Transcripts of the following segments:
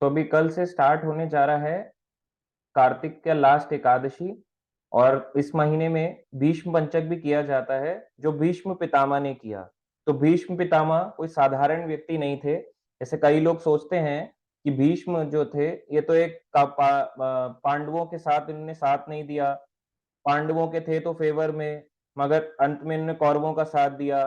तो अभी कल से स्टार्ट होने जा रहा है कार्तिक का लास्ट एकादशी। और इस महीने में भीष्म पंचक भी किया जाता है, जो भीष्म पितामह ने किया। तो भीष्म पितामह कोई साधारण व्यक्ति नहीं थे, जैसे कई लोग सोचते हैं कि भीष्म जो थे ये तो एक पांडवों के साथ इन्होंने साथ नहीं दिया। पांडवों के थे तो फेवर में, मगर अंत में इन्होंने कौरवों का साथ दिया।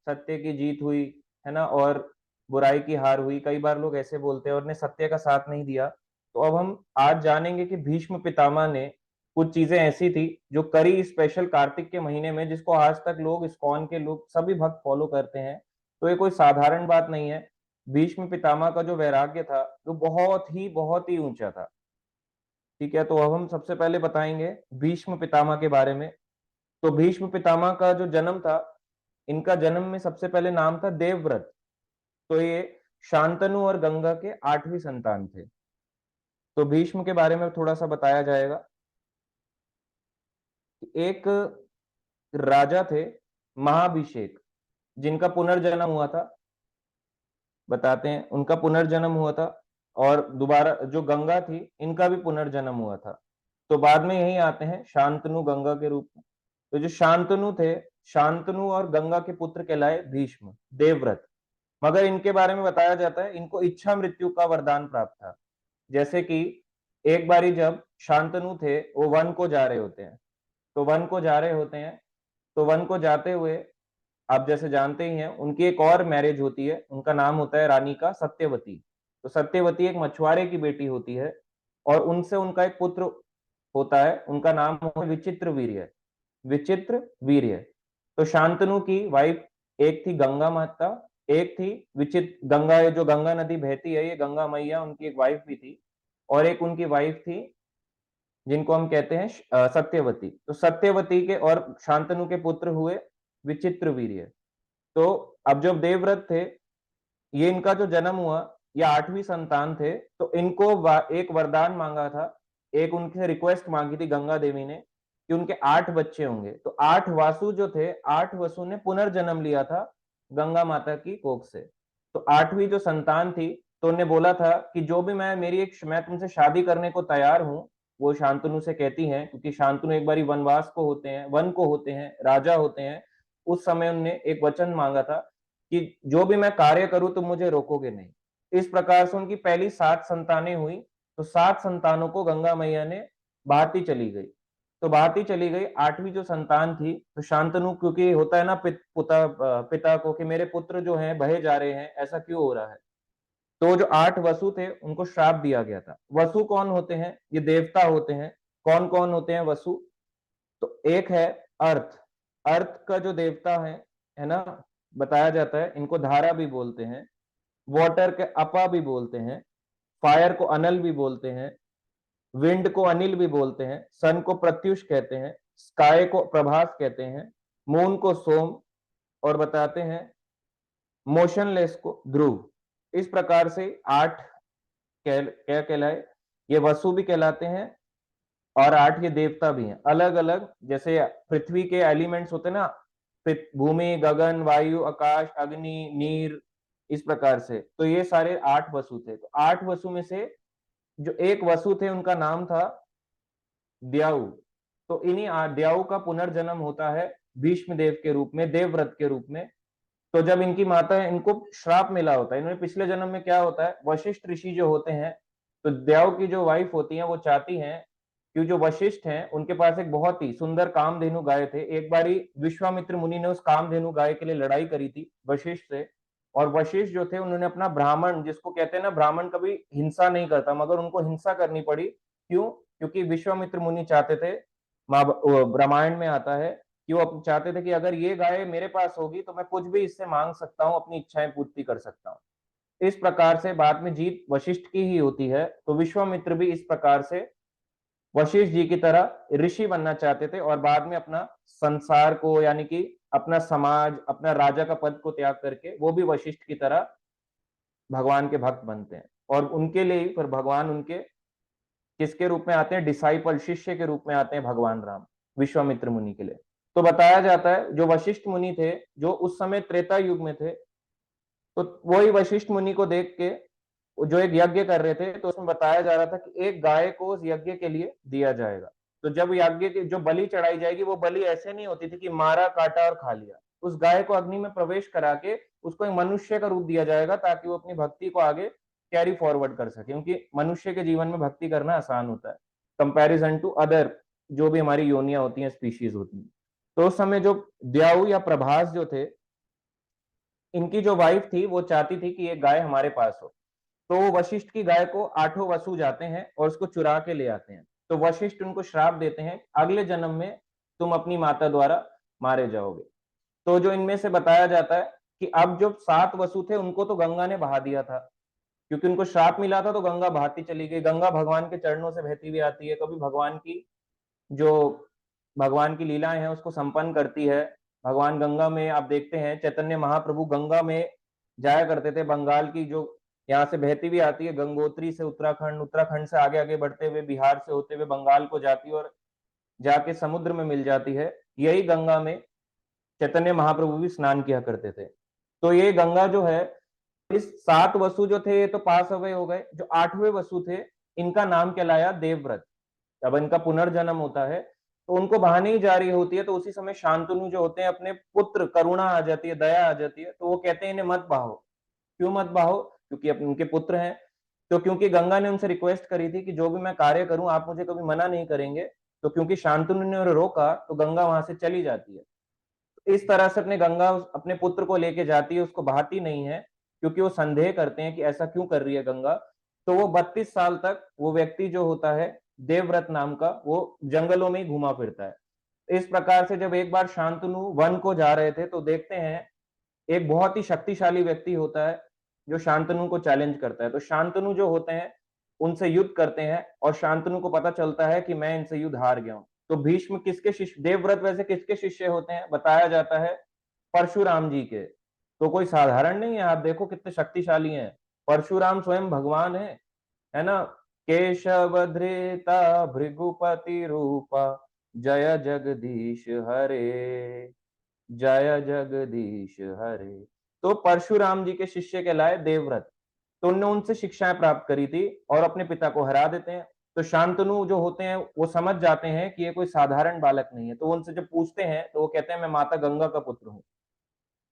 सत्य की जीत हुई, है ना, और बुराई की हार हुई। कई बार लोग ऐसे बोलते हैं और ने सत्य का साथ नहीं दिया। तो अब हम आज जानेंगे कि भीष्म पितामह ने कुछ चीजें ऐसी थी जो करी स्पेशल कार्तिक के महीने में, जिसको आज तक लोग, इस्कॉन के लोग, सभी भक्त फॉलो करते हैं। तो ये कोई साधारण बात नहीं है। भीष्म पितामह का जो वैराग्य था वो बहुत ही ऊंचा था। ठीक है, तो अब हम सबसे पहले बताएंगे भीष्म पितामह के बारे में। तो भीष्म पितामह का जो जन्म था, इनका जन्म में सबसे पहले नाम था देवव्रत। तो ये शांतनु और गंगा के आठवीं संतान थे। तो भीष्म के बारे में थोड़ा सा बताया जाएगा कि एक राजा थे, महाभिषेक, जिनका पुनर्जन्म हुआ था। बताते हैं, उनका पुनर्जन्म हुआ था। और दोबारा जो गंगा थी, इनका भी पुनर्जन्म हुआ था। तो बाद में यही आते हैं शांतनु गंगा के रूप में। तो जो शांतनु थे, शांतनु और गंगा के पुत्र कहलाए भीष्म, देवव्रत। मगर इनके बारे में बताया जाता है इनको इच्छा मृत्यु का वरदान प्राप्त था। जैसे कि एक बारी जब शांतनु थे, वो वन को जा रहे होते हैं। तो वन को जा रहे होते हैं, तो वन को जाते हुए आप जैसे जानते ही हैं, उनकी एक और मैरिज होती है। उनका नाम होता है रानी का सत्यवती। तो सत्यवती एक मछुआरे की बेटी होती है, और उनसे उनका एक पुत्र होता है। उनका नाम होता है विचित्र वीर्य। विचित्र वीर्य। तो शांतनु की वाइफ एक थी गंगा माता, एक थी विचित्र गंगा। ये जो गंगा नदी बहती है, ये गंगा मैया उनकी एक वाइफ भी थी। और एक उनकी वाइफ थी जिनको हम कहते हैं सत्यवती। तो सत्यवती के और शांतनु के पुत्र हुए विचित्र वीर्य। तो अब जब देवव्रत थे, ये इनका जो जन्म हुआ, ये आठवीं संतान थे। तो इनको एक वरदान मांगा था। एक उनसे रिक्वेस्ट मांगी थी गंगा देवी ने कि उनके 8 बच्चे होंगे। तो 8 वासु जो थे, 8 वसु ने पुनर्जन्म लिया था गंगा माता की कोख से। तो आठवीं जो संतान थी, तो उन्हें बोला था कि जो भी मैं तुमसे शादी करने को तैयार हूँ। वो शांतनु से कहती हैं, क्योंकि शांतनु एक बारी वनवास को होते हैं, वन को होते हैं, राजा होते हैं। उस समय उनने एक वचन मांगा था कि जो भी मैं कार्य करूं तुम मुझे रोकोगे नहीं। इस प्रकार से उनकी पहली 7 संतानें हुई। तो 7 संतानों को गंगा मैया ने बहाती चली गई। तो बहाती चली गई। आठवीं जो संतान थी, तो शांतनु, क्योंकि होता है ना पिता को कि मेरे पुत्र जो हैं बहे जा रहे हैं, ऐसा क्यों हो रहा है। तो जो 8 वसु थे उनको श्राप दिया गया था। वसु कौन होते हैं? ये देवता होते हैं। कौन कौन होते हैं वसु? तो एक है अर्थ। अर्थ का जो देवता है ना, बताया जाता है इनको धारा भी बोलते हैं। वाटर के अपा भी बोलते हैं। फायर को अनल भी बोलते हैं। विंड को अनिल भी बोलते हैं। सन को प्रत्युष कहते हैं। स्काई को प्रभास कहते हैं। मून को सोम। और बताते हैं मोशनलेस को ध्रुव। इस प्रकार से 8 क्या कहलाए, ये वसु भी कहलाते हैं। और 8 ये देवता भी हैं, अलग अलग। जैसे पृथ्वी के एलिमेंट्स होते हैं ना, भूमि, गगन, वायु, आकाश, अग्नि, नीर, इस प्रकार से। तो ये सारे 8 वसु थे। तो 8 वसु में से जो एक वसु थे, उनका नाम था द्याऊ। तो इन्हीं द्याऊ का पुनर्जन्म होता है भीष्म देव के रूप में, देवव्रत के रूप में। तो जब इनकी माता है, इनको श्राप मिला होता है। इन्होंने पिछले जन्म में क्या होता है, वशिष्ठ ऋषि जो होते हैं, तो द्याऊ की जो वाइफ होती है वो चाहती हैं कि जो वशिष्ठ हैं उनके पास एक बहुत ही सुंदर कामधेनु गाय थे। एक बारी विश्वामित्र मुनि ने उस कामधेनु गाय के लिए लड़ाई करी थी वशिष्ठ से। और वशिष्ठ जो थे, उन्होंने अपना ब्राह्मण, जिसको कहते हैं ना, ब्राह्मण कभी हिंसा नहीं करता, मगर उनको हिंसा करनी पड़ी। क्यों? क्योंकि विश्वामित्र मुनि चाहते थे, रामायण में आता है कि वो चाहते थे कि अगर ये गाय मेरे पास होगी तो मैं कुछ भी इससे मांग सकता हूँ, अपनी इच्छाएं पूर्ति कर सकता हूँ। इस प्रकार से बाद में जीत वशिष्ठ की ही होती है। तो विश्वामित्र भी इस प्रकार से वशिष्ठ जी की तरह ऋषि बनना चाहते थे, और बाद में अपना संसार को, यानी कि अपना समाज, अपना राजा का पद को त्याग करके वो भी वशिष्ठ की तरह भगवान के भक्त बनते हैं। और उनके लिए ही फिर भगवान उनके किसके रूप में आते हैं? डिसाइपल, शिष्य के रूप में आते हैं भगवान राम, विश्वामित्र मुनि के लिए। तो बताया जाता है जो वशिष्ठ मुनि थे, जो उस समय त्रेता युग में थे, तो वही वशिष्ठ मुनि को देख के जो एक यज्ञ कर रहे थे, तो उसमें बताया जा रहा था कि एक गाय को उस यज्ञ के लिए दिया जाएगा। तो जब यज्ञ की जो बलि चढ़ाई जाएगी, वो बलि ऐसे नहीं होती थी कि मारा, काटा और खा लिया। उस गाय को अग्नि में प्रवेश करा के उसको एक मनुष्य का रूप दिया जाएगा, ताकि वो अपनी भक्ति को आगे कैरी फॉरवर्ड कर सके, क्योंकि मनुष्य के जीवन में भक्ति करना आसान होता है कंपैरिजन टू अदर जो भी हमारी योनियां होती हैं, स्पीशीज होती हैं। तो उस समय जो द्याऊ या प्रभास जो थे, इनकी जो वाइफ थी, वो चाहती थी कि ये गाय हमारे पास हो। तो वो वशिष्ठ की गाय को आठों वसु जाते हैं और उसको चुरा के ले आते हैं। तो वशिष्ठ उनको श्राप देते हैं, अगले जन्म में तुम अपनी माता द्वारा मारे जाओगे। तो जो इनमें से बताया जाता है कि अब जो 7 वसु थे, उनको तो गंगा ने बहा दिया था, क्योंकि उनको श्राप मिला था, तो गंगा बहाती चली गई। गंगा भगवान के चरणों से बहती हुई आती है, कभी जो भगवान की लीलाएं हैं उसको संपन्न करती है। भगवान गंगा में आप देखते हैं, चैतन्य महाप्रभु गंगा में जाया करते थे। बंगाल की जो यहाँ से बहती हुई आती है, गंगोत्री से उत्तराखंड, उत्तराखंड से आगे आगे बढ़ते हुए बिहार से होते हुए बंगाल को जाती है और जाके समुद्र में मिल जाती है। यही गंगा में चैतन्य महाप्रभु भी स्नान किया करते थे। तो ये गंगा जो है, इस 7 वसु जो थे ये तो पास अवे हो गए। जो 8वें वसु थे, इनका नाम कहलाया देवव्रत। जब इनका पुनर्जन्म होता है, तो उनको बहाने ही जा रही होती है, तो उसी समय शांतनु जो होते हैं, अपने पुत्र, करुणा आ जाती है, दया आ जाती है, तो वो कहते हैं इन्हें मत बहाओ। क्यों मत बहाओ? क्योंकि अपने उनके पुत्र हैं। तो क्योंकि गंगा ने उनसे रिक्वेस्ट करी थी कि जो भी मैं कार्य करूं आप मुझे कभी मना नहीं करेंगे, तो क्योंकि शांतनु ने रोका, तो गंगा वहां से चली जाती है। इस तरह से अपने गंगा अपने पुत्र को लेके जाती है, उसको बहाती नहीं है, क्योंकि वो संदेह करते हैं कि ऐसा क्यों कर रही है गंगा। तो वो 32 साल तक वो व्यक्ति जो होता है देवव्रत नाम का, वो जंगलों में ही घुमा फिरता है। इस प्रकार से जब एक बार शांतनु वन को जा रहे थे, तो देखते हैं एक बहुत ही शक्तिशाली व्यक्ति होता है जो शांतनु को चैलेंज करता है। तो शांतनु जो होते हैं उनसे युद्ध करते हैं, और शांतनु को पता चलता है कि मैं इनसे युद्ध हार गया हूं। तो भीष्म किसके शिष्य, देवव्रत वैसे किसके शिष्य होते हैं? बताया जाता है परशुराम जी के। तो कोई साधारण नहीं है, आप देखो कितने शक्तिशाली हैं। परशुराम स्वयं भगवान है ना। केशव धृता भृगुपति रूपा, जय जगदीश हरे, जय जगदीश हरे। तो परशुराम जी के शिष्य कहलाए देवव्रत। तो उन्होंने उनसे शिक्षाएं प्राप्त करी थी और अपने पिता को हरा देते हैं। तो शांतनु जो होते हैं वो समझ जाते हैं कि ये कोई साधारण बालक नहीं है। तो उनसे जब पूछते हैं, तो वो कहते हैं मैं माता गंगा का पुत्र हूँ।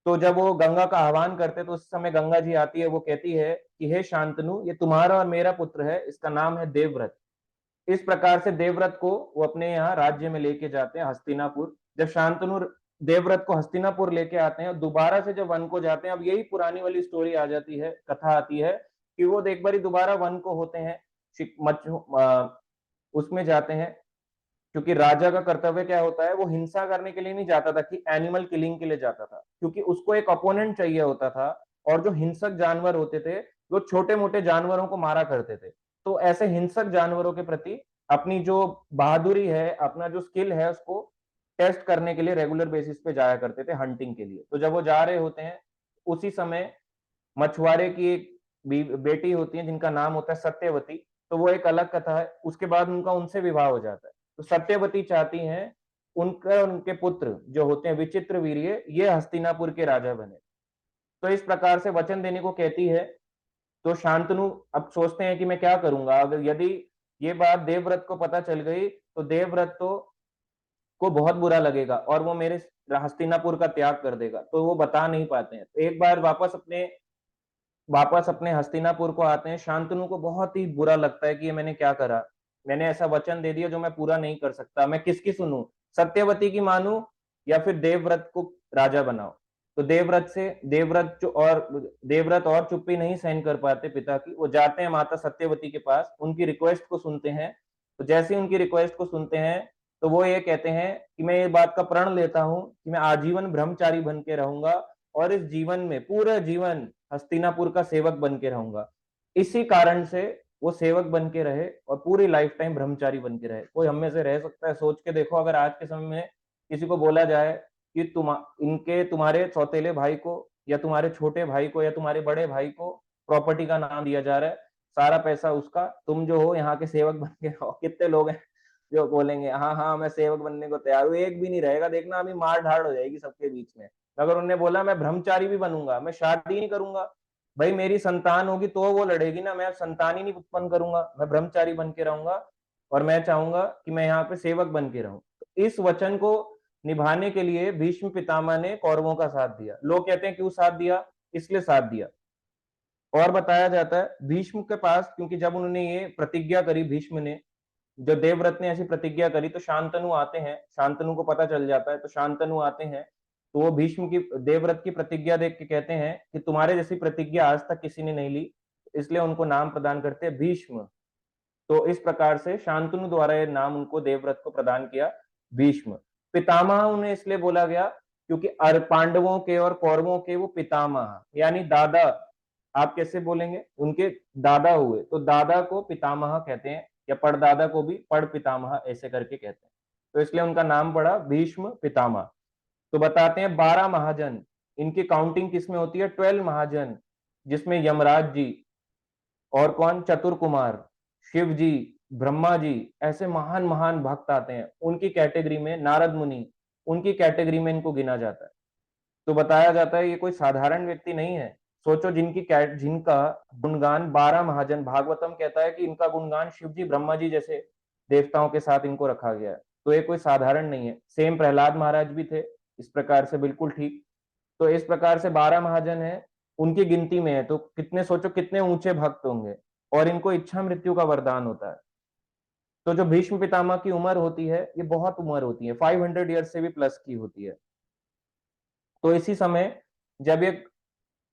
तो जब वो गंगा का आह्वान करते हैं, तो उस समय गंगा जी आती है, वो कहती है कि हे शांतनु, ये तुम्हारा और मेरा पुत्र है, इसका नाम है देवव्रत। इस प्रकार से देवव्रत को वो अपने यहाँ राज्य में लेके जाते हैं, हस्तिनापुर। जब शांतनु देवव्रत को हस्तिनापुर लेके आते हैं, दोबारा से जब वन को जाते हैं, अब यही पुरानी वाली स्टोरी आ जाती है, कथा आती है कि वो एक बार दोबारा वन को होते हैं, उसमें जाते हैं। क्योंकि राजा का कर्तव्य क्या होता है, वो हिंसा करने के लिए नहीं जाता था कि एनिमल किलिंग के लिए जाता था, क्योंकि उसको एक अपोनेंट चाहिए होता था। और जो हिंसक जानवर होते थे, वो छोटे मोटे जानवरों को मारा करते थे। तो ऐसे हिंसक जानवरों के प्रति अपनी जो बहादुरी है, अपना जो स्किल है, उसको टेस्ट करने के लिए रेगुलर बेसिस पे जाया करते थे हंटिंग के लिए। तो जब वो जा रहे होते हैं, उसी समय मछुआरे की एक बेटी होती है जिनका नाम होता है सत्यवती। तो वो एक अलग कथा है। उसके बाद उनका उनसे विवाह हो जाता है। तो सत्यवती चाहती हैं उनका और उनके पुत्र जो होते हैं विचित्र वीर्य, ये हस्तिनापुर के राजा बने। तो इस प्रकार से वचन देने को कहती है। तो शांतनु अब सोचते हैं कि मैं क्या करूंगा, अगर यदि ये बात देवव्रत को पता चल गई, तो देवव्रत तो को बहुत बुरा लगेगा और वो मेरे हस्तिनापुर का त्याग कर देगा। तो वो बता नहीं पाते हैं। तो एक बार वापस अपने हस्तिनापुर को आते हैं। शांतनु को बहुत ही बुरा लगता है कि ये मैंने क्या करा, मैंने ऐसा वचन दे दिया जो मैं पूरा नहीं कर सकता। मैं किसकी सुनूं, सत्यवती की मानूं या फिर देवव्रत को राजा बनाओ? तो देवव्रत और चुप्पी नहीं सहन कर पाते पिता की। वो जाते हैं माता सत्यवती के पास, उनकी रिक्वेस्ट को सुनते हैं। तो जैसे ही उनकी रिक्वेस्ट को सुनते हैं, तो वो ये कहते हैं कि मैं ये बात का प्रण लेता हूं कि मैं आजीवन ब्रह्मचारी बन के रहूंगा, और इस जीवन में पूरा जीवन हस्तिनापुर का सेवक बन के रहूंगा। इसी कारण से वो सेवक बन के रहे और पूरी लाइफ टाइम ब्रह्मचारी बन के रहे। कोई हम में से रह सकता है? सोच के देखो, अगर आज के समय में किसी को बोला जाए कि तुम्हारे सौतेले भाई को या तुम्हारे छोटे भाई को या तुम्हारे बड़े भाई को प्रॉपर्टी का नाम दिया जा रहा है, सारा पैसा उसका, तुम जो हो यहाँ के सेवक बन के रहो, कितने लोग हैं जो बोलेंगे हाँ हाँ मैं सेवक बनने को तैयार हूँ? एक भी नहीं रहेगा। देखना अभी मार धाड़ हो जाएगी सबके बीच में। अगर उन्होंने बोला मैं ब्रह्मचारी भी बनूंगा, मैं शादी नहीं करूंगा, भाई मेरी संतान होगी तो वो लड़ेगी ना, मैं संतान ही नहीं उत्पन्न करूंगा, मैं ब्रह्मचारी बन के रहूंगा और मैं चाहूंगा कि मैं यहाँ पे सेवक बन के रहूं। तो इस वचन को निभाने के लिए भीष्म पितामह ने कौरवों का साथ दिया। लोग कहते हैं क्यों साथ दिया, इसलिए साथ दिया। और बताया जाता है भीष्म के पास, क्योंकि जब उन्होंने ये प्रतिज्ञा करी, भीष्म ने, जो देवव्रत ने ऐसी प्रतिज्ञा करी, तो शांतनु आते हैं, शांतनु को पता चल जाता है, तो शांतनु आते हैं, तो वो भीष्म की देवव्रत की प्रतिज्ञा देख के कहते हैं कि तुम्हारे जैसी प्रतिज्ञा आज तक किसी ने नहीं ली, इसलिए उनको नाम प्रदान करते हैं भीष्म। तो इस प्रकार से शांतनु द्वारा ये नाम उनको देवव्रत को प्रदान किया भीष्म। पितामह उन्हें इसलिए बोला गया क्योंकि पांडवों के और कौरवों के वो पितामह यानी दादा, आप कैसे बोलेंगे, उनके दादा हुए, तो दादा को पितामह कहते हैं, या परदादा को भी पड़ पितामह ऐसे करके कहते हैं, तो इसलिए उनका नाम पड़ा भीष्म पितामह। तो बताते हैं 12 महाजन, इनकी काउंटिंग किसमें होती है, 12 महाजन, जिसमें यमराज जी और कौन, चतुर कुमार, शिव जी, ब्रह्मा जी, ऐसे महान महान भक्त आते हैं, उनकी कैटेगरी में नारद मुनि, उनकी कैटेगरी में इनको गिना जाता है। तो बताया जाता है ये कोई साधारण व्यक्ति नहीं है। सोचो जिनका गुणगान 12 महाजन, भागवतम कहता है कि इनका गुणगान शिव जी ब्रह्मा जी जैसे देवताओं के साथ इनको रखा गया है, तो ये कोई साधारण नहीं है। सेम प्रहलाद महाराज भी थे इस प्रकार से, बिल्कुल ठीक। तो इस प्रकार से 12 महाजन है, उनकी गिनती में है, तो कितने, सोचो कितने ऊंचे भक्त होंगे, और इनको इच्छा मृत्यु का वरदान होता है। तो जो भीष्म पितामह की उम्र होती है, ये बहुत उम्र होती है, 500 ईयर से भी प्लस की होती है। तो इसी समय जब ये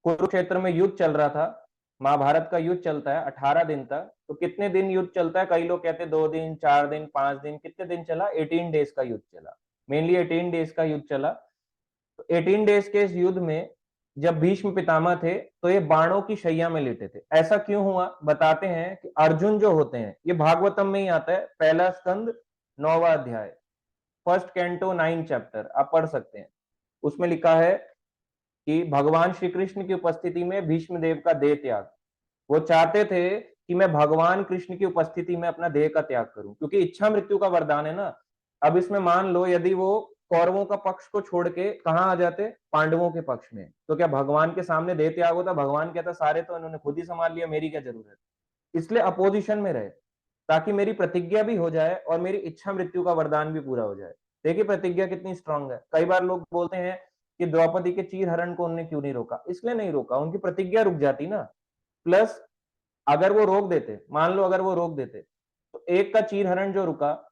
कुरुक्षेत्र में युद्ध चल रहा था, महाभारत का युद्ध चलता है 18 दिन तक, तो कितने दिन युद्ध चलता है, कई लोग कहते हैं 2 दिन, 4 दिन, 5 दिन, कितने दिन चला, 18 डेज का युद्ध चला, मेनली 18 डेज का युद्ध चला। तो 18 डेज के इस युद्ध में जब भीष्म पितामह थे तो ये बाणों की शैया में लेटे थे। ऐसा क्यों हुआ, बताते हैं कि अर्जुन जो होते हैं, ये भागवतम में ही आता है, पहला स्कंद 9वां अध्याय, फर्स्ट कैंटो 9 चैप्टर, आप पढ़ सकते हैं। उसमें लिखा है कि भगवान श्री कृष्ण की उपस्थिति में भीष्म देव का देह त्याग, वो चाहते थे कि मैं भगवान कृष्ण की उपस्थिति में अपना देह का त्याग करूं, क्योंकि इच्छा मृत्यु का वरदान है ना। अब इसमें मान लो यदि वो कौरवों का पक्ष को छोड़ के कहां आ जाते, पांडवों के पक्ष में, तो क्या भगवान के सामने देह त्याग होता, भगवान कहता सारे तो इन्होंने खुद ही संभाल लिया, मेरी क्या जरूरत, इसलिए अपोजिशन में रहे, ताकि मेरी प्रतिज्ञा भी हो जाए और मेरी इच्छा मृत्यु का वरदान भी पूरा हो जाए। देखिए प्रतिज्ञा कितनी स्ट्रांग है। कई बार लोग बोलते हैं कि द्रौपदी के चीर हरण को उन्होंने क्यों नहीं रोका, इसलिए नहीं रोका, उनकी प्रतिज्ञा रुक जाती ना। प्लस अगर वो रोक देते, मान लो अगर वो रोक देते, तो एक का चीर हरण जो रुका,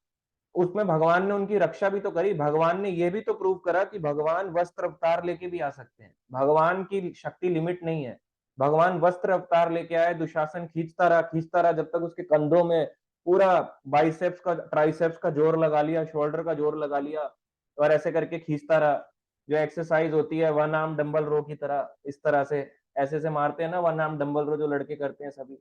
उसमें भगवान ने उनकी रक्षा भी तो करी। भगवान ने ये भी तो प्रूव करा कि भगवान वस्त्र अवतार लेके भी आ सकते हैं, भगवान की शक्ति लिमिट नहीं है। भगवान वस्त्र अवतार लेके आए, दुशासन खींचता रहा जब तक उसके कंधों में पूरा बाइसेप्स का, ट्राइसेप्स का जोर लगा लिया, शोल्डर का जोर लगा लिया, और ऐसे करके खींचता रहा। जो एक्सरसाइज होती है वन आर्म डंबल रो की तरह, इस तरह से ऐसे ऐसे मारते हैं ना वन आर्म डंबल रो, जो लड़के करते हैं सभी,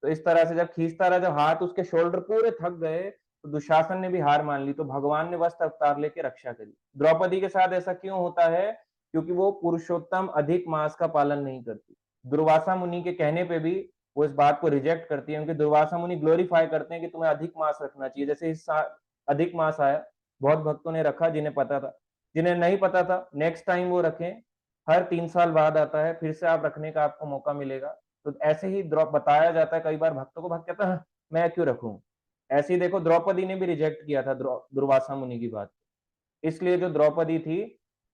तो इस तरह से जब खींचता रहा, जब हाथ उसके शोल्डर पूरे थक गए, तो दुशासन ने भी हार मान ली, तो भगवान ने वस्त्र अवतार लेके रक्षा करी। द्रौपदी के साथ ऐसा क्यों होता है, क्योंकि वो पुरुषोत्तम अधिक मास का पालन नहीं करती। दुर्वासा मुनि के कहने पे भी वो इस बात को रिजेक्ट करती है, क्योंकि दुर्वासा मुनि ग्लोरीफाई करते हैं कि तुम्हें अधिक मास रखना चाहिए। जैसे इस अधिक मास आया, बहुत भक्तों ने रखा जिन्हें पता था, जिन्हें नहीं पता था नेक्स्ट टाइम वो रखें, हर 3 साल बाद आता है, फिर से आप रखने का आपको मौका मिलेगा। तो ऐसे ही बताया जाता है कई बार भक्तों को, भक्त कहता है मैं क्यों रखूं। ऐसे ही देखो द्रौपदी ने भी रिजेक्ट किया था दुर्वासा मुनि की बात, इसलिए जो द्रौपदी थी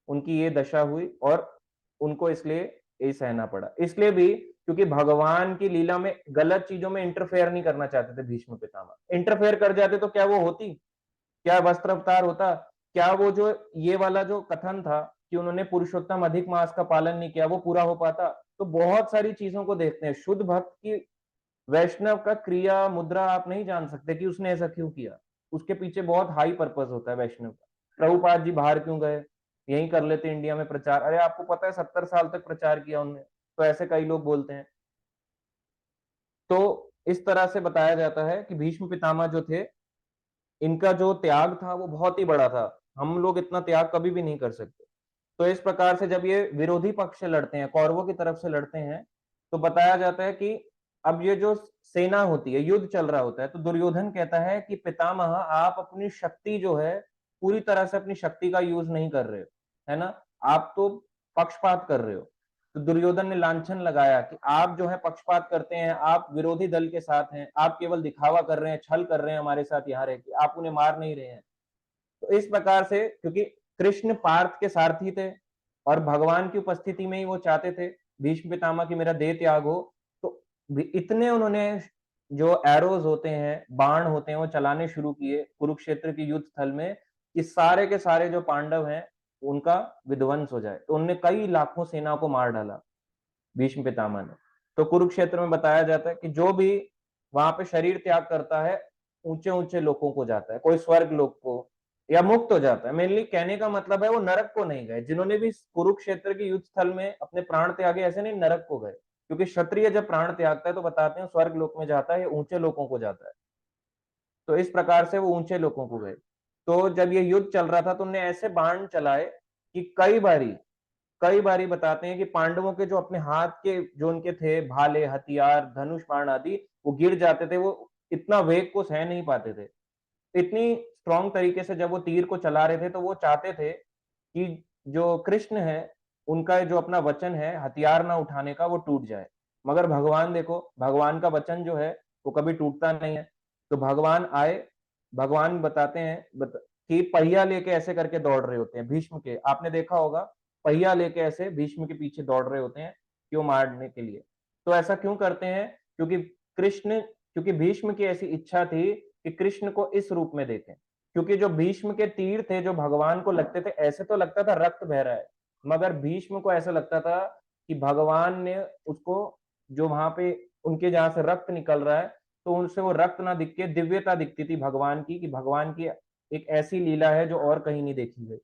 उनकी ये दशा हुई, और उनको इसलिए ये सहना पड़ा। इसलिए भी क्योंकि भगवान की लीला में गलत चीजों में इंटरफेयर नहीं करना चाहते थे भीष्म पितामह। इंटरफेयर कर जाते तो क्या वो होती, क्या वस्त्र अवतार होता, क्या वो जो ये वाला जो कथन था कि उन्होंने पुरुषोत्तम अधिक मास का पालन नहीं किया, वो पूरा हो पाता। तो बहुत सारी चीजों को देखते हैं, शुद्ध भक्त की, वैष्णव का क्रिया मुद्रा आप नहीं जान सकते कि उसने ऐसा क्यों किया, उसके पीछे बहुत हाई पर्पस होता है वैष्णव का। प्रभुपाद जी बाहर क्यों गए, यहीं कर लेते इंडिया में प्रचार, अरे आपको पता है 70 साल तक प्रचार किया उन्होंने, तो ऐसे कई लोग बोलते हैं। तो इस तरह से बताया जाता है कि भीष्म पितामह जो थे, इनका जो त्याग था वो बहुत ही बड़ा था, हम लोग इतना त्याग कभी भी नहीं कर सकते। तो इस प्रकार से जब ये विरोधी पक्ष से लड़ते हैं, कौरवों की तरफ से लड़ते हैं, तो बताया जाता है कि अब ये जो सेना होती है, युद्ध चल रहा होता है, तो दुर्योधन कहता है कि पितामह आप अपनी शक्ति जो है पूरी तरह से अपनी शक्ति का यूज नहीं कर रहे हो, है ना, आप तो पक्षपात कर रहे हो। तो दुर्योधन ने लांछन लगाया कि आप जो है पक्षपात करते हैं, आप विरोधी दल के साथ हैं, आप केवल दिखावा कर रहे हैं, छल कर रहे हैं हमारे साथ यहाँ रह के, आप उन्हें मार नहीं रहे हैं। तो इस प्रकार से, क्योंकि कृष्ण पार्थ के सारथी थे और भगवान की उपस्थिति में ही वो चाहते थे भीष्म पितामह की मेरा देह त्याग हो, तो इतने उन्होंने जो एरोज होते हैं, बाण होते हैं, वो चलाने शुरू किए कुरुक्षेत्र के युद्ध स्थल में कि सारे के सारे जो पांडव हैं उनका विध्वंस हो जाए। तो उनने कई लाखों सेना को मार डाला भीष्म पितामह ने। तो कुरुक्षेत्र में बताया जाता है कि जो भी वहां पे शरीर त्याग करता है ऊंचे ऊंचे लोकों को जाता है, कोई स्वर्ग लोक को या मुक्त हो जाता है। मेनली कहने का मतलब है वो नरक को नहीं गए, जिन्होंने भी कुरुक्षेत्र के युद्ध स्थल में अपने प्राण त्यागे ऐसे नहीं नरक को गए, क्योंकि क्षत्रिय जब प्राण त्यागता है तो बताते हैं स्वर्ग लोक में जाता है या ऊंचे लोकों को जाता है। तो इस प्रकार से वो ऊंचे लोकों को गए। तो जब ये युद्ध चल रहा था तो उन्होंने ऐसे बाण चलाए कि कई बारी बताते हैं कि पांडवों के जो अपने हाथ के जो उनके थे भाले, हथियार, धनुष बाण आदि, वो गिर जाते थे, वो इतना वेग को सह नहीं पाते थे। इतनी स्ट्रॉन्ग तरीके से जब वो तीर को चला रहे थे तो वो चाहते थे कि जो कृष्ण है उनका जो अपना वचन है हथियार ना उठाने का वो टूट जाए। मगर भगवान देखो, भगवान का वचन जो है वो कभी टूटता नहीं है। तो भगवान आए, भगवान बताते हैं कि पहिया लेके ऐसे करके दौड़ रहे होते हैं भीष्म के, आपने देखा होगा पहिया लेके ऐसे भीष्म के पीछे दौड़ रहे होते हैं कि वो मारने के लिए। तो ऐसा क्यों करते हैं? क्योंकि भीष्म की ऐसी इच्छा थी कि कृष्ण को इस रूप में देखें। क्योंकि जो भीष्म के तीर थे जो भगवान को लगते थे, ऐसे तो लगता था रक्त बह रहा है, मगर भीष्म को ऐसा लगता था कि भगवान ने उसको, जो वहां पे उनके जहां से रक्त निकल रहा है, तो उनसे वो रक्त ना दिख के दिव्यता दिखती थी भगवान की, कि भगवान की एक ऐसी लीला है जो और कहीं नहीं देखी गई।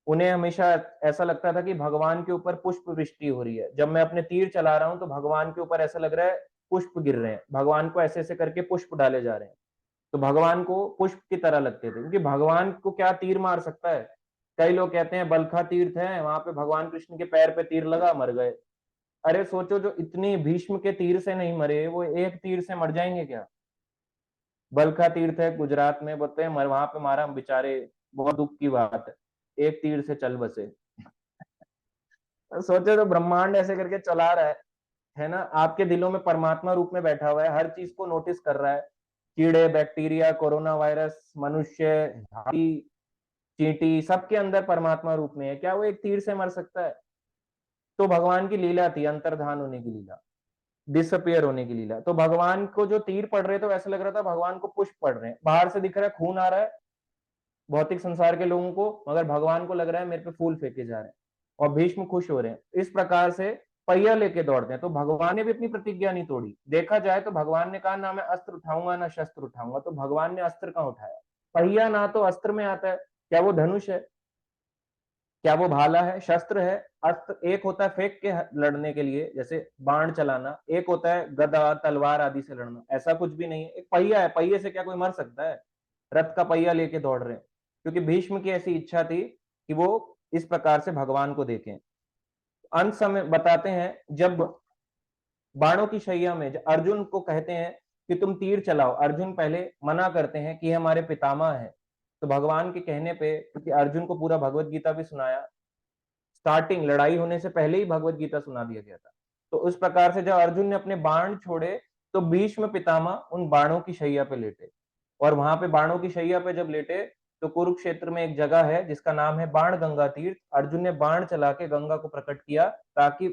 उन्हें हमेशा ऐसा लगता था कि भगवान के ऊपर पुष्प वृष्टि हो रही है, जब मैं अपने तीर चला रहा हूं तो भगवान के ऊपर ऐसा लग रहा है पुष्प गिर रहे हैं, भगवान को ऐसे ऐसे करके पुष्प डाले जा रहे हैं। तो भगवान को पुष्प की तरह लगते थे, क्योंकि भगवान को क्या तीर मार सकता है? कई लोग कहते हैं बलखा तीर्थ है, वहां पे भगवान कृष्ण के पैर पे तीर लगा, मर गए। अरे सोचो, जो इतनी भीष्म के तीर से नहीं मरे वो एक तीर से मर जाएंगे क्या? बलखा तीर्थ है गुजरात में, बोलते हैं वहां पे मारा बेचारे, बहुत दुख की बात है, एक तीर से चल बसे। सोचो, तो ब्रह्मांड ऐसे करके चला रहा है ना, आपके दिलों में परमात्मा रूप में बैठा हुआ है, हर चीज को नोटिस कर रहा है, कीड़े, बैक्टीरिया, कोरोना वायरस, मनुष्य, हाथी, चींटी, सबके अंदर परमात्मा रूप में है। क्या वो एक तीर से मर सकता है? तो भगवान की लीला थी, अंतर्धान होने की लीला, डिसअपियर होने की लीला। तो भगवान को जो तीर पड़ रहे थे वैसे लग रहा था भगवान को पुष्प पड़ रहे हैं, बाहर से दिख रहा है खून आ रहा है भौतिक संसार के लोगों को, मगर भगवान को लग रहा है मेरे पे फूल फेंके जा रहे हैं, और भीष्म खुश हो रहे हैं। इस प्रकार से पहिया लेके दौड़ते हैं। तो भगवान ने भी अपनी प्रतिज्ञा नहीं तोड़ी। देखा जाए तो भगवान ने कहा ना मैं अस्त्र उठाऊंगा ना शस्त्र उठाऊंगा, तो भगवान ने अस्त्र कहाँ उठाया? पहिया ना तो अस्त्र में आता है, क्या वो धनुष है, क्या वो भाला है, शस्त्र है? अस्त्र एक होता है फेंक के लड़ने के लिए, जैसे बाण चलाना, एक होता है गदा तलवार आदि से लड़ना, ऐसा कुछ भी नहीं है। एक पहिया है, पहिए से क्या कोई मर सकता है? रथ का पहिया लेके दौड़ रहे हैं, क्योंकि भीष्म की ऐसी इच्छा थी कि वो इस प्रकार से भगवान को देखें। अंत समय बताते हैं, जब बाणों की शैया में अर्जुन को कहते हैं कि तुम तीर चलाओ, अर्जुन पहले मना करते हैं कि हमारे पितामह है। तो भगवान के कहने पे, क्योंकि अर्जुन को पूरा भगवत गीता भी सुनाया, स्टार्टिंग लड़ाई होने से पहले ही भगवत गीता सुना दिया गया था। तो उस प्रकार से जब अर्जुन ने अपने बाण छोड़े तो भीष्म पितामह उन बाणों की शैया पे लेटे, और वहां पे बाणों की शैया पे जब लेटे तो कुरुक्षेत्र में एक जगह है जिसका नाम है बाण गंगा तीर्थ। अर्जुन ने बाण चला के गंगा को प्रकट किया ताकि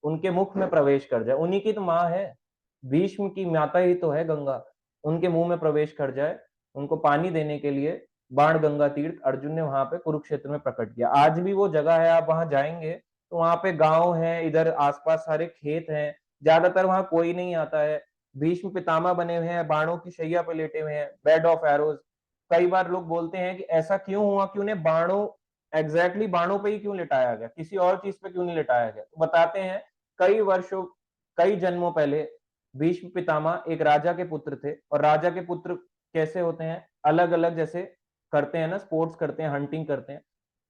उनके मुख में प्रवेश कर जाए, उन्हीं की तो माँ है, भीष्म की माता ही तो है गंगा, उनके मुंह में प्रवेश कर जाए, उनको पानी देने के लिए बाण गंगा तीर्थ अर्जुन ने वहां पे कुरुक्षेत्र में प्रकट किया। आज भी वो जगह है, आप वहां जाएंगे तो वहां पे गांव है, इधर आसपास सारे खेत हैं, ज्यादातर वहां कोई नहीं आता है। भीष्म पितामह बने हुए हैं, बाणों की शैया पे लेटे हुए हैं, बेड ऑफ एरोज। कई बार लोग बोलते हैं कि ऐसा क्यों हुआ कि उन्हें बाणों, एग्जैक्टली बाणों पे ही क्यों लिटाया गया, किसी और चीज पे क्यों नहीं लिटाया गया? तो बताते हैं कई वर्षों, कई जन्मों पहले भीष्म पितामह एक राजा के पुत्र थे, और राजा के पुत्र कैसे होते हैं, अलग अलग जैसे करते हैं ना, स्पोर्ट्स करते हैं, हंटिंग करते हैं।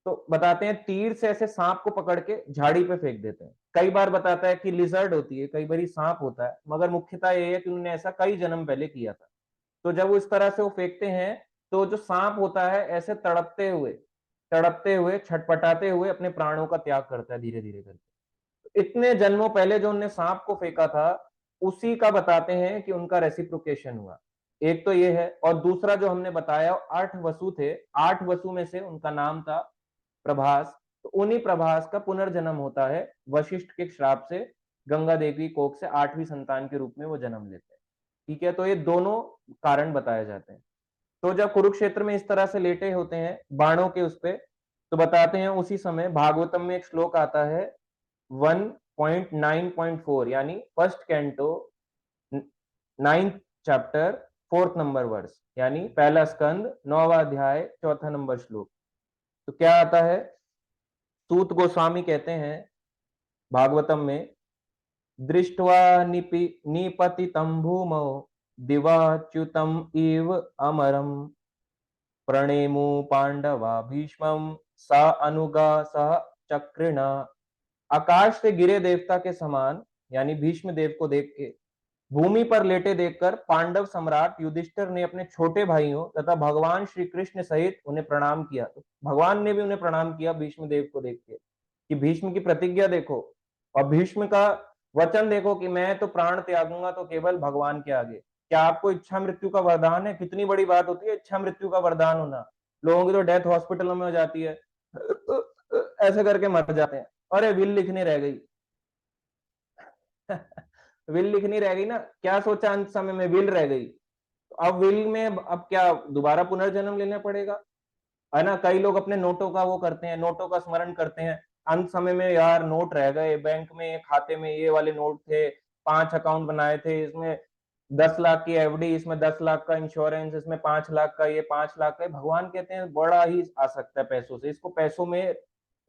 तो बताते हैं तीर से ऐसे सांप को पकड़ के झाड़ी पे फेंक देते हैं। कई बार बताता है कि लिजर्ड होती है, कई बार सांप होता है, मगर मुख्यतः ये है कि उन्होंने ऐसा कई जन्म पहले किया था। तो जब वो इस तरह से वो फेंकते हैं तो जो सांप होता है ऐसे तड़पते हुए छटपटाते हुए अपने प्राणों का त्याग करता है धीरे धीरे करके। इतने जन्मों पहले जो उनने सांप को फेंका था, उसी का बताते हैं कि उनका रेसिप्रोकेशन हुआ। एक तो ये है, और दूसरा जो हमने बताया 8 वसु थे, 8 वसु में से उनका नाम था प्रभास। तो उन्हीं प्रभास का पुनर्जन्म होता है वशिष्ठ के श्राप से, गंगा देवी कोख से 8वीं संतान के रूप में वो जन्म लेते हैं। ठीक है, तो ये दोनों कारण बताए जाते हैं। तो जब कुरुक्षेत्र में इस तरह से लेटे होते हैं बाणों के उस पे, तो बताते हैं उसी समय भागवतम में एक श्लोक आता है 1.9.4, यानी first canto 9th chapter 4th number verse, यानी पहला स्कंद 9वां अध्याय 4था नंबर श्लोक। तो क्या आता है, सूत गोस्वामी कहते हैं भागवतम में, दृष्ट्वा निपतितं भूमौ दिवाच्युतम इव अमरम प्रणेमु पांडवा भीष्मम सा अनुगा सह चक्रिणा। आकाश से गिरे देवता के समान, यानी भीष्म देव को देख के भूमि पर लेटे देखकर पांडव सम्राट युधिष्ठिर ने अपने छोटे भाइयों तथा भगवान श्री कृष्ण सहित उन्हें प्रणाम किया। तो भगवान ने भी उन्हें प्रणाम किया भीष्म देव को देख के, कि भीष्म की प्रतिज्ञा देखो और भीष्म का वचन देखो कि मैं तो प्राण त्यागूंगा तो केवल भगवान के आगे। क्या आपको इच्छा मृत्यु का वरदान है? कितनी बड़ी बात होती है इच्छा मृत्यु का वरदान होना। लोगों की तो डेथ हॉस्पिटलों में हो जाती है, ऐसे करके मर जाते हैं, अरे विल लिखनी रह गई। विल लिखनी रह गई ना, क्या सोचा अंत समय में विल रह गई, तो अब विल में अब क्या दोबारा पुनर्जन्म लेना पड़ेगा, है ना। कई लोग अपने नोटों का वो करते हैं, नोटों का स्मरण करते हैं अंत समय में, यार नोट रह गए बैंक में, खाते में ये वाले नोट थे, 5 अकाउंट बनाए थे, इसमें 10 लाख की एफडी, इसमें 10 लाख का इंश्योरेंस, इसमें 5 लाख का ये, 5 लाख का। भगवान कहते हैं बड़ा ही आ सकता है पैसों से, इसको पैसों में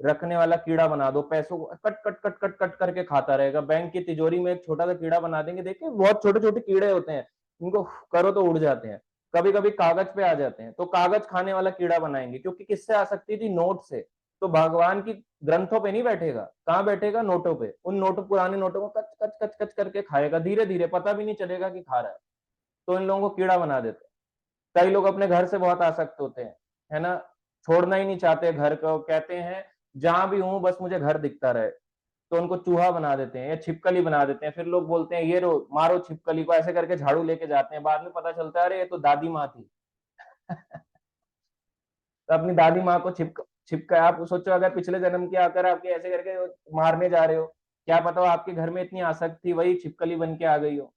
रखने वाला कीड़ा बना दो, पैसों को cut cut cut cut cut करके खाता रहेगा। बैंक की तिजोरी में एक छोटा सा कीड़ा बना देंगे, देखिए बहुत छोटे छोटे कीड़े होते हैं, इनको करो तो उड़ जाते हैं, कभी कभी कागज पे आ जाते हैं, तो कागज खाने वाला कीड़ा बनाएंगे, क्योंकि किससे आ सकती थी? नोट से। तो भगवान की ग्रंथों पे नहीं बैठेगा, कहां बैठेगा? नोटों पे। उन नोटों, पुराने नोटों को कच कच कच कच करके खाएगा, धीरे धीरे, पता भी नहीं चलेगा कि खा रहा है। तो इन लोगों को कीड़ा बना देते हैं। कई लोग अपने घर से बहुत आसक्त होते हैं, है ना, छोड़ना ही नहीं चाहते घर को, कहते हैं जहां भी हूं बस मुझे घर दिखता रहे, तो उनको चूहा बना देते हैं या छिपकली बना देते हैं। फिर लोग बोलते हैं ये रो मारो छिपकली को, ऐसे करके झाड़ू लेके जाते हैं, बाद में पता चलता है अरे ये तो दादी माँ थी। तो अपनी दादी माँ को छिपका, आप सोचो अगर पिछले जन्म की आकर आपके ऐसे करके मारने जा रहे हो, क्या पता हो आपके घर में इतनी आसक्ति थी, वही छिपकली बन के आ गई हो।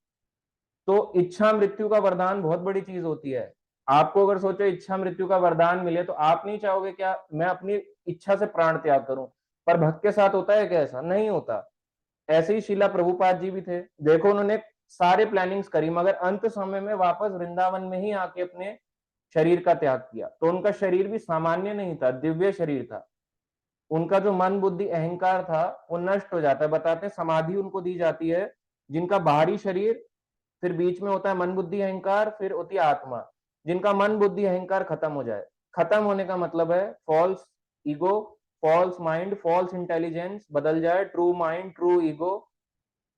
तो इच्छा मृत्यु का वरदान बहुत बड़ी चीज होती है। आपको अगर सोचो इच्छा मृत्यु का वरदान मिले, तो आप नहीं चाहोगे क्या मैं अपनी इच्छा से प्राण त्याग करूं? पर भक्त के साथ होता है क्या? ऐसा नहीं होता। ऐसे ही शिला प्रभुपाद जी भी थे, देखो उन्होंने सारे प्लानिंग्स करी, मगर अंत समय में वापस वृंदावन में ही आके अपने शरीर का त्याग किया। तो उनका शरीर भी सामान्य नहीं था, दिव्य शरीर था। उनका जो मन बुद्धि अहंकार था वो नष्ट हो जाता है। बताते हैं समाधि उनको दी जाती है जिनका बाहरी शरीर, फिर बीच में होता है मन बुद्धि अहंकार, फिर होती है आत्मा। जिनका मन बुद्धि अहंकार खत्म हो जाए, खत्म होने का मतलब है false ego, false mind, false intelligence बदल जाए ट्रू माइंड, ट्रू ईगो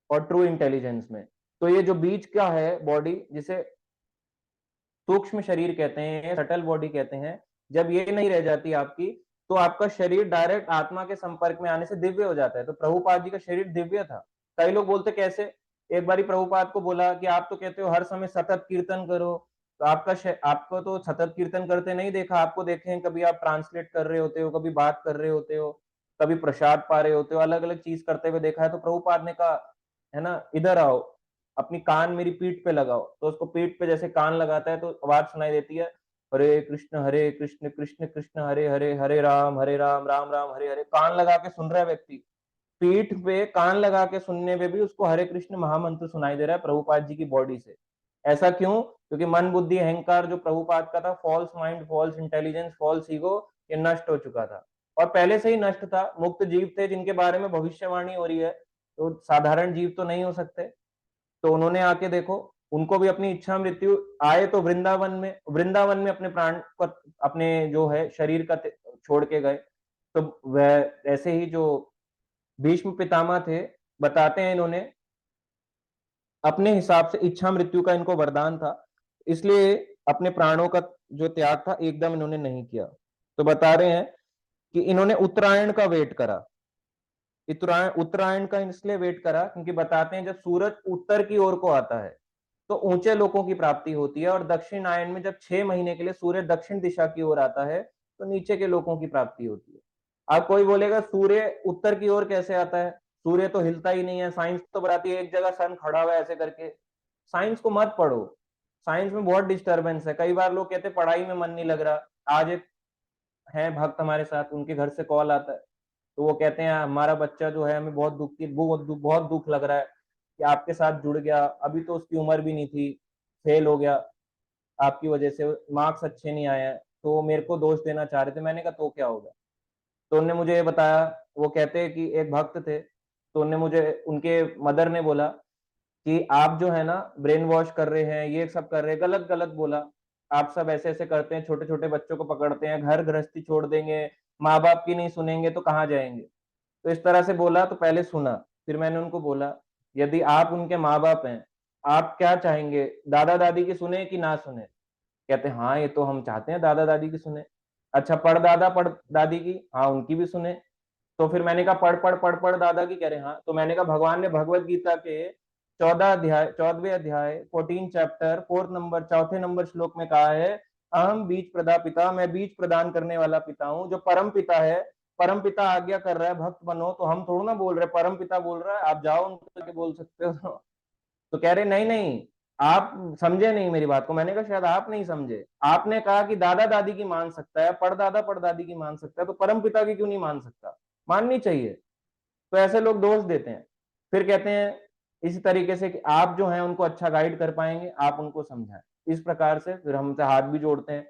और ट्रू इंटेलिजेंस में। तो ये जो बीच का है बॉडी, जिसे सूक्ष्म शरीर कहते हैं, सटल बॉडी कहते हैं, जब ये नहीं रह जाती आपकी, तो आपका शरीर डायरेक्ट आत्मा के संपर्क में आने से दिव्य हो जाता है। तो प्रभुपाद जी का शरीर दिव्य था। कई लोग बोलते कैसे, एक बारी प्रभुपाद को बोला कि आप तो कहते हो हर समय सतत कीर्तन करो, तो आपको तो सतत कीर्तन करते नहीं देखा, आपको देखे हैं कभी आप ट्रांसलेट कर रहे होते हो, कभी बात कर रहे होते हो, कभी प्रसाद पा रहे होते हो, अलग अलग चीज करते हुए देखा है। तो प्रभुपाद ने कहा, है ना, इधर आओ, अपनी कान मेरी पीठ पे लगाओ। तो उसको पीठ पे जैसे कान लगाता है तो आवाज सुनाई देती है, हरे कृष्ण कृष्ण कृष्ण हरे हरे, हरे राम राम राम हरे हरे। कान लगा के सुन रहा है व्यक्ति, पीठ पे कान लगा के सुनने में भी उसको हरे कृष्ण महामंत्र सुनाई दे रहा है प्रभुपाद जी की बॉडी से। ऐसा क्यों? क्योंकि मन बुद्धि अहंकार जो प्रभुपाद का था, false mind, false intelligence, false ego, ये नष्ट हो चुका था, और पहले से ही नष्ट था। मुक्त जीव थे जिनके बारे में भविष्यवाणी हो रही है, तो साधारण जीव तो नहीं हो सकते। तो उन्होंने आके देखो, उनको भी अपनी इच्छा मृत्यु आए तो वृंदावन में अपने प्राण को, अपने जो है शरीर का छोड़ के गए। तो वह ऐसे ही जो भीष्म पितामह थे, बताते हैं इन्होंने अपने हिसाब से इच्छा मृत्यु का इनको वरदान था, इसलिए अपने प्राणों का जो त्याग था एकदम इन्होंने नहीं किया। तो बता रहे हैं कि इन्होंने उत्तरायण का वेट करा, उत्तरायण उत्तरायण का इसलिए वेट करा क्योंकि बताते हैं जब सूरज उत्तर की ओर को आता है तो ऊंचे लोगों की प्राप्ति होती है, और दक्षिणायन में जब 6 महीने के लिए सूर्य दक्षिण दिशा की ओर आता है तो नीचे के लोगों की प्राप्ति होती है। अब कोई बोलेगा सूर्य उत्तर की ओर कैसे आता है, सूर्य तो हिलता ही नहीं है, साइंस तो बताती है एक जगह सन खड़ा हुआ है ऐसे करके। साइंस को मत पढ़ो, साइंस में बहुत डिस्टरबेंस है। कई बार लोग कहते हैं पढ़ाई में मन नहीं लग रहा। आज एक है भक्त हमारे साथ, उनके घर से कॉल आता है तो वो कहते हैं हमारा बच्चा जो है हमें बहुत दुख लग रहा है कि आपके साथ जुड़ गया, अभी तो उसकी उम्र भी नहीं थी, फेल हो गया आपकी वजह से, मार्क्स अच्छे नहीं आए हैं, तो वो मेरे को दोष देना चाह रहे थे। मैंने कहा तो क्या होगा। तो उन्होंने मुझे ये बताया, वो कहते हैं कि एक भक्त थे तो उन्होंने मुझे, उनके मदर ने बोला कि आप जो है ना ब्रेन वॉश कर रहे हैं, ये सब कर रहे हैं, गलत गलत बोला। आप सब ऐसे ऐसे करते हैं, छोटे छोटे बच्चों को पकड़ते हैं, घर गृहस्थी छोड़ देंगे, माँ बाप की नहीं सुनेंगे तो कहाँ जाएंगे। तो इस तरह से बोला तो पहले सुना, फिर मैंने उनको बोला यदि आप उनके माँ बाप हैं, आप क्या चाहेंगे, दादा दादी की सुने कि ना सुने। कहते हैं हाँ ये तो हम चाहते हैं दादा दादी की सुने। अच्छा परदादा पड़ दादी की, हाँ उनकी भी सुने। तो फिर मैंने कहा पढ़ दादा की, कह रहे हाँ। तो मैंने कहा भगवान ने भगवत गीता के 14वें अध्याय 14 चैप्टर 4 नंबर, चौथे नंबर श्लोक में कहा है, अहम बीज प्रदा पिता, मैं बीज प्रदान करने वाला पिता हूँ। जो परम पिता है, परम पिता आज्ञा कर रहा है भक्त बनो, तो हम थोड़ा ना बोल रहे, परम पिता बोल रहा है, आप जाओ उनको बोल सकते हो। तो कह रहे नहीं नहीं, आप समझे नहीं मेरी बात को। मैंने कहा शायद आप नहीं समझे, आपने कहा कि दादा दादी की मान सकता है, परदादा परदादी की मान सकता है, तो परम पिता की क्यों नहीं मान सकता, माननी चाहिए। तो ऐसे लोग दोष देते हैं, फिर कहते हैं इसी तरीके से कि आप जो हैं उनको अच्छा गाइड कर पाएंगे, आप उनको समझाएं। इस प्रकार से फिर हमसे हाथ भी जोड़ते हैं।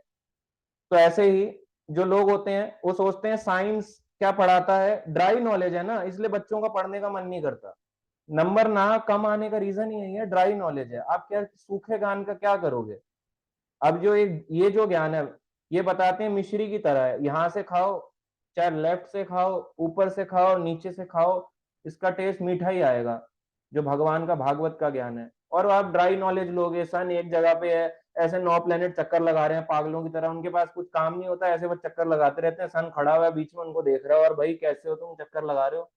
तो ऐसे ही जो लोग होते हैं वो सोचते हैं साइंस क्या पढ़ाता है, ड्राई नॉलेज है ना, इसलिए बच्चों का पढ़ने का मन नहीं करता। नंबर ना कम आने का रीजन ही यही है, ड्राई नॉलेज है। आप क्या सूखे ज्ञान का क्या करोगे। अब जो ये जो ज्ञान है, ये बताते हैं मिश्री की तरह है, यहाँ से खाओ, चाहे लेफ्ट से खाओ, ऊपर से खाओ, नीचे से खाओ, इसका टेस्ट मीठा ही आएगा, जो भगवान का भागवत का ज्ञान है। और आप ड्राई नॉलेज लोगे, सन एक जगह पे है, ऐसे 9 प्लेनेट चक्कर लगा रहे हैं पागलों की तरह, उनके पास कुछ काम नहीं होता, ऐसे वो चक्कर लगाते रहते हैं, सन खड़ा हुआ है बीच में उनको देख रहा है, और भाई कैसे हो तुम, चक्कर लगा रहे हो।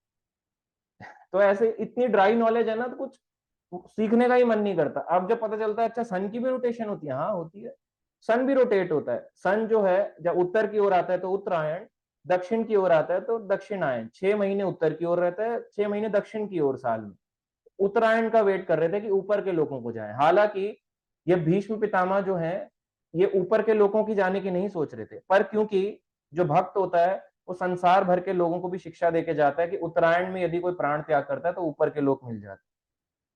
तो ऐसे इतनी ड्राई नॉलेज है ना, तो कुछ सीखने का ही मन नहीं करता। अब जब पता चलता है अच्छा सन की भी रोटेशन होती है, हाँ होती है, सन भी रोटेट होता है। सन जो है जब उत्तर की ओर आता है तो उत्तरायण, दक्षिण की ओर आता है तो दक्षिणायन। 6 महीने उत्तर की ओर रहता है, 6 महीने दक्षिण की ओर साल में। उत्तरायण का वेट कर रहे थे कि ऊपर के लोगों को जाए, हालांकि ये भीष्म पितामह जो है ये ऊपर के लोगों की जाने की नहीं सोच रहे थे, पर क्योंकि जो भक्त होता है वो संसार भर के लोगों को भी शिक्षा देके जाता है कि उत्तरायण में यदि कोई प्राण त्याग करता है तो ऊपर के लोग मिल जाते।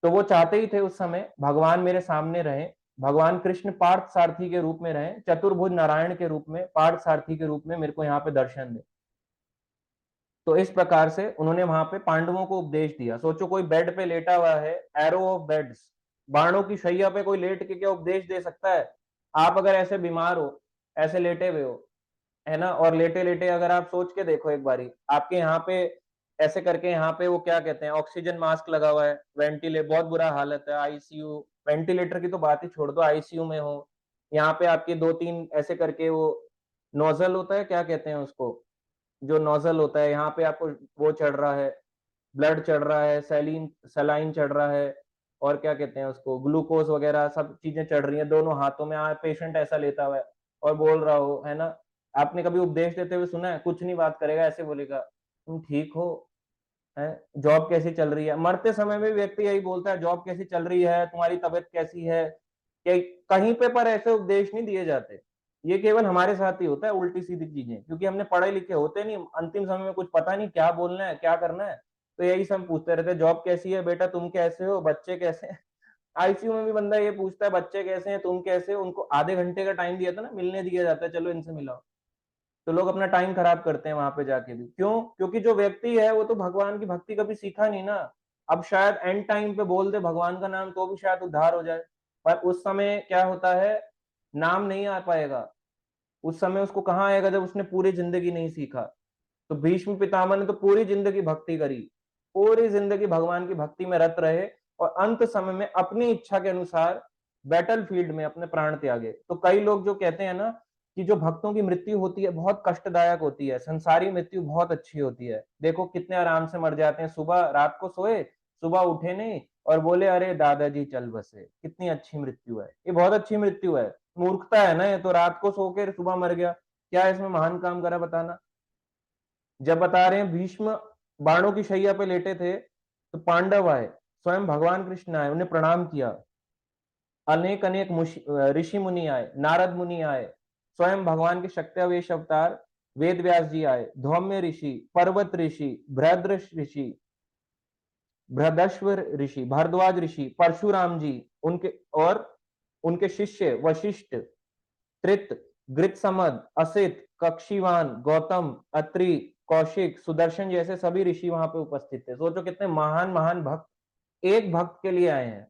तो वो चाहते ही थे उस समय भगवान मेरे सामने रहे, भगवान कृष्ण पार्थ सारथी के रूप में रहे, चतुर्भुज नारायण के रूप में, पार्थ सारथी के रूप में मेरे को यहाँ पे दर्शन दे। तो इस प्रकार से उन्होंने वहां पे पांडवों को उपदेश दिया। सोचो कोई बेड पे लेटा हुआ है, एरो ऑफ बेड्स, बाणों की शैया पे कोई लेट के क्या उपदेश दे सकता है। आप अगर ऐसे बीमार हो, ऐसे लेटे हुए हो, है ना, और लेटे लेटे अगर आप सोच के देखो एक बारी, आपके यहाँ पे ऐसे करके यहाँ पे वो क्या कहते हैं ऑक्सीजन मास्क लगा हुआ है, वेंटिलेटर, बहुत बुरा हालत है, आईसीयू, वेंटिलेटर की तो बात ही छोड़ दो, आईसीयू में हो, यहाँ पे आपके 2-3 ऐसे करके वो नोजल होता है, क्या कहते हैं उसको, जो नोजल होता है, यहाँ पे आपको वो चढ़ रहा है, ब्लड चढ़ रहा है, सैलिन सलाइन चढ़ रहा है, और क्या कहते हैं उसको, ग्लूकोज वगैरह सब चीजें चढ़ रही हैं दोनों हाथों में, पेशेंट ऐसा लेता हुआ है और बोल रहा हो, है ना। आपने कभी उपदेश देते हुए सुना है, कुछ नहीं बात करेगा, ऐसे बोलेगा तुम ठीक हो, है, जॉब कैसी चल रही है। मरते समय में व्यक्ति यही बोलता है जॉब कैसी चल रही है, तुम्हारी तबीयत कैसी है, कि कहीं पे पर ऐसे उपदेश नहीं दिए जाते। ये केवल हमारे साथ ही होता है उल्टी सीधी चीजें, क्योंकि हमने पढ़े लिखे होते नहीं, अंतिम समय में कुछ पता नहीं क्या बोलना है क्या करना है, तो यही सब पूछते रहते हैं, जॉब कैसी है बेटा, तुम कैसे हो, बच्चे कैसे हैं। आईसीयू में भी बंदा ये पूछता है बच्चे कैसे हैं, तुम कैसे हो। उनको आधे घंटे का टाइम दिया था ना, मिलने दिया जाता है, चलो इनसे मिलाओ, तो लोग अपना टाइम खराब करते हैं वहां पे जाके भी। क्यों? क्योंकि जो व्यक्ति है वो तो भगवान की भक्ति कभी सीखा नहीं ना। अब शायद एंड टाइम पे बोल दे भगवान का नाम तो भी शायद उद्धार हो जाए, पर उस समय क्या होता है, नाम नहीं आ पाएगा। उस समय उसको कहाँ आएगा जब उसने पूरी जिंदगी नहीं सीखा। तो भीष्म पितामह ने तो पूरी जिंदगी भक्ति करी, पूरी जिंदगी भगवान की भक्ति में रत रहे, और अंत समय में अपनी इच्छा के अनुसार बैटल फील्ड में अपने प्राण त्यागे। तो कई लोग जो कहते हैं ना कि जो भक्तों की मृत्यु होती है बहुत कष्टदायक होती है, संसारी मृत्यु बहुत अच्छी होती है। देखो कितने आराम से मर जाते हैं, सुबह रात को सोए, सुबह उठे नहीं और बोले अरे दादाजी चल बसे, कितनी अच्छी मृत्यु है, ये बहुत अच्छी मृत्यु है। मूर्खता है ना, ये तो रात को सो के सुबह मर गया, क्या इसमें महान काम करा बताना। जब बता रहे हैं भीष्म बाणों की शैया पे लेटे थे तो पांडव आए, स्वयं भगवान कृष्ण आए, उन्हें प्रणाम किया, अनेक अनेक ऋषि मुनि आए, नारद मुनि आए, स्वयं भगवान के शक्त्यावेश अवतार वेद व्यास जी आए, धौम्य ऋषि, पर्वत ऋषि, भद्र ऋषि, बृहदश्व ऋषि, भारद्वाज ऋषि, परशुराम जी, उनके और उनके शिष्य वशिष्ठ, त्रित, गृत्समद, असित, कक्षीवान, गौतम, अत्रि, कौशिक, सुदर्शन जैसे सभी ऋषि वहां पे उपस्थित थे। सोचो कितने महान महान भक्त एक भक्त के लिए आए हैं।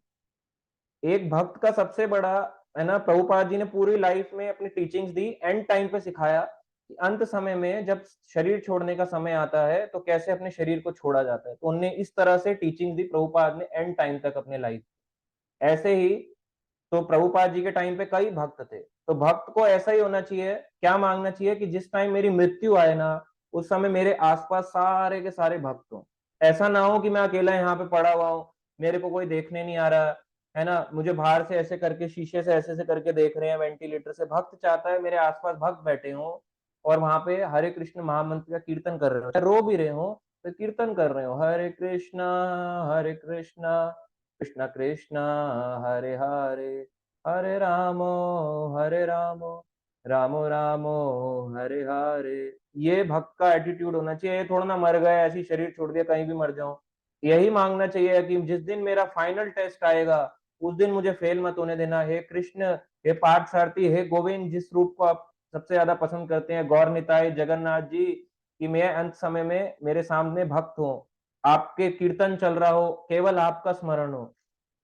एक भक्त का सबसे बड़ा है ना, प्रभुपाद जी ने पूरी लाइफ में अपनी टीचिंग्स दी, एंड टाइम पे सिखाया कि अंत समय में जब शरीर छोड़ने का समय आता है तो कैसे अपने शरीर को छोड़ा जाता है। तो उनने इस तरह से टीचिंग दी प्रभुपाद ने एंड टाइम तक अपने लाइफ। ऐसे ही तो प्रभुपाद जी के टाइम पे कई भक्त थे, तो भक्त को ऐसा ही होना चाहिए, क्या मांगना चाहिए कि जिस टाइम मेरी मृत्यु आए ना, उस समय मेरे आसपास सारे के सारे भक्त हों। ऐसा ना हो कि मैं अकेला यहाँ पे पड़ा हुआ हूँ, मेरे को कोई देखने नहीं आ रहा है ना, मुझे बाहर से ऐसे करके शीशे से ऐसे करके देख रहे हैं वेंटिलेटर से। भक्त चाहता है मेरे आसपास भक्त बैठे हों और वहां पे हरे कृष्ण महामंत्र का कीर्तन कर रहे हो, रो भी रहे हो तो कीर्तन कर रहे हो, हरे कृष्णा कृष्ण कृष्ण हरे हरे, हरे रामो हरे रामो, रामो रामो हरे हरे। ये भक्त का एटीट्यूड होना चाहिए। ये थोड़ा ना मर गए ऐसे ही शरीर छोड़ दिया कहीं भी मर जाऊं। यही मांगना चाहिए कि जिस दिन मेरा फाइनल टेस्ट आएगा उस दिन मुझे फेल मत होने देना। हे कृष्ण, हे पार्थ सारथी, हे गोविंद, जिस रूप को आप सबसे ज्यादा पसंद करते हैं, गौर निताई जगन्नाथ जी, कि मैं अंत समय में मेरे सामने भक्त हूँ, आपके कीर्तन चल रहा हो, केवल आपका स्मरण हो।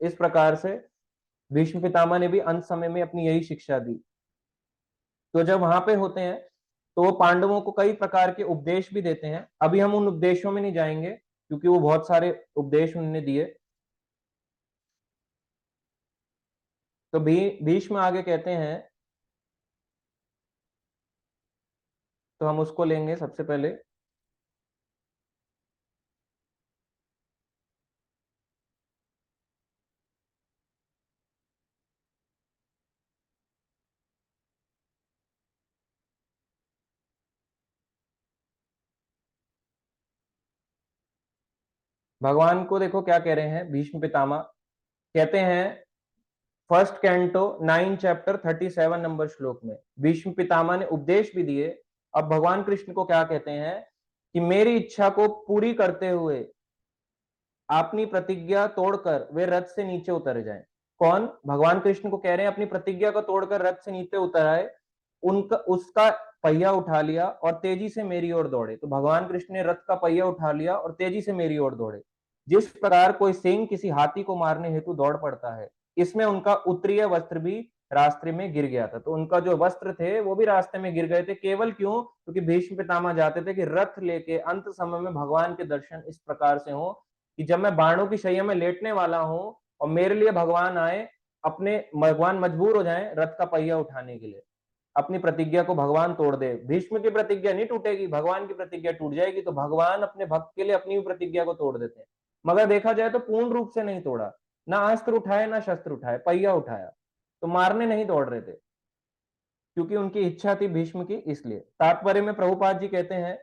इस प्रकार से भीष्म पितामह ने भी अंत समय में अपनी यही शिक्षा दी। तो जब वहां पे होते हैं तो वो पांडवों को कई प्रकार के उपदेश भी देते हैं। अभी हम उन उपदेशों में नहीं जाएंगे क्योंकि वो बहुत सारे उपदेश उन्होंने दिए। तो भीष्म आगे कहते हैं, तो हम उसको लेंगे सबसे पहले। भगवान को देखो क्या कह रहे हैं भीष्म पितामह, कहते हैं फर्स्ट कैंटो 9 चैप्टर 37 नंबर श्लोक में भीष्म पितामह ने उपदेश भी दिए। अब भगवान कृष्ण को क्या कहते हैं कि मेरी इच्छा को पूरी करते हुए अपनी प्रतिज्ञा तोड़कर वे रथ से नीचे उतर जाएं। कौन? भगवान कृष्ण को कह रहे हैं अपनी प्रतिज्ञा को तोड़कर रथ से नीचे उतर आए, उनका उसका पहिया उठा लिया और तेजी से मेरी ओर दौड़े। तो भगवान कृष्ण ने रथ का पहिया उठा लिया और तेजी से मेरी ओर दौड़े। जिस प्रकार कोई सिंह किसी हाथी को मारने हेतु दौड़ पड़ता है, इसमें उनका उत्तरीय वस्त्र भी रास्ते में गिर गया था। तो उनका जो वस्त्र थे वो भी रास्ते में गिर गए थे। केवल क्यों? क्योंकि भीष्म पितामह चाहते थे कि रथ लेके अंत समय में भगवान के दर्शन इस प्रकार से हो कि जब मैं बाणों की शैया में लेटने वाला हूं और मेरे लिए भगवान आए, अपने भगवान मजबूर हो जाएं रथ का पहिया उठाने के लिए, अपनी प्रतिज्ञा को भगवान तोड़ दे। भीष्म की प्रतिज्ञा नहीं टूटेगी, भगवान की प्रतिज्ञा टूट जाएगी। तो भगवान अपने भक्त के लिए अपनी भी प्रतिज्ञा को तोड़ देते हैं, मगर देखा जाए तो पूर्ण रूप से नहीं तोड़ा। ना अस्त्र उठाए ना शस्त्र उठाए, पहिया उठाया। तो मारने नहीं दौड़ रहे थे क्योंकि उनकी इच्छा थी भीष्म की। इसलिए तात्पर्य में प्रभुपाद जी कहते हैं,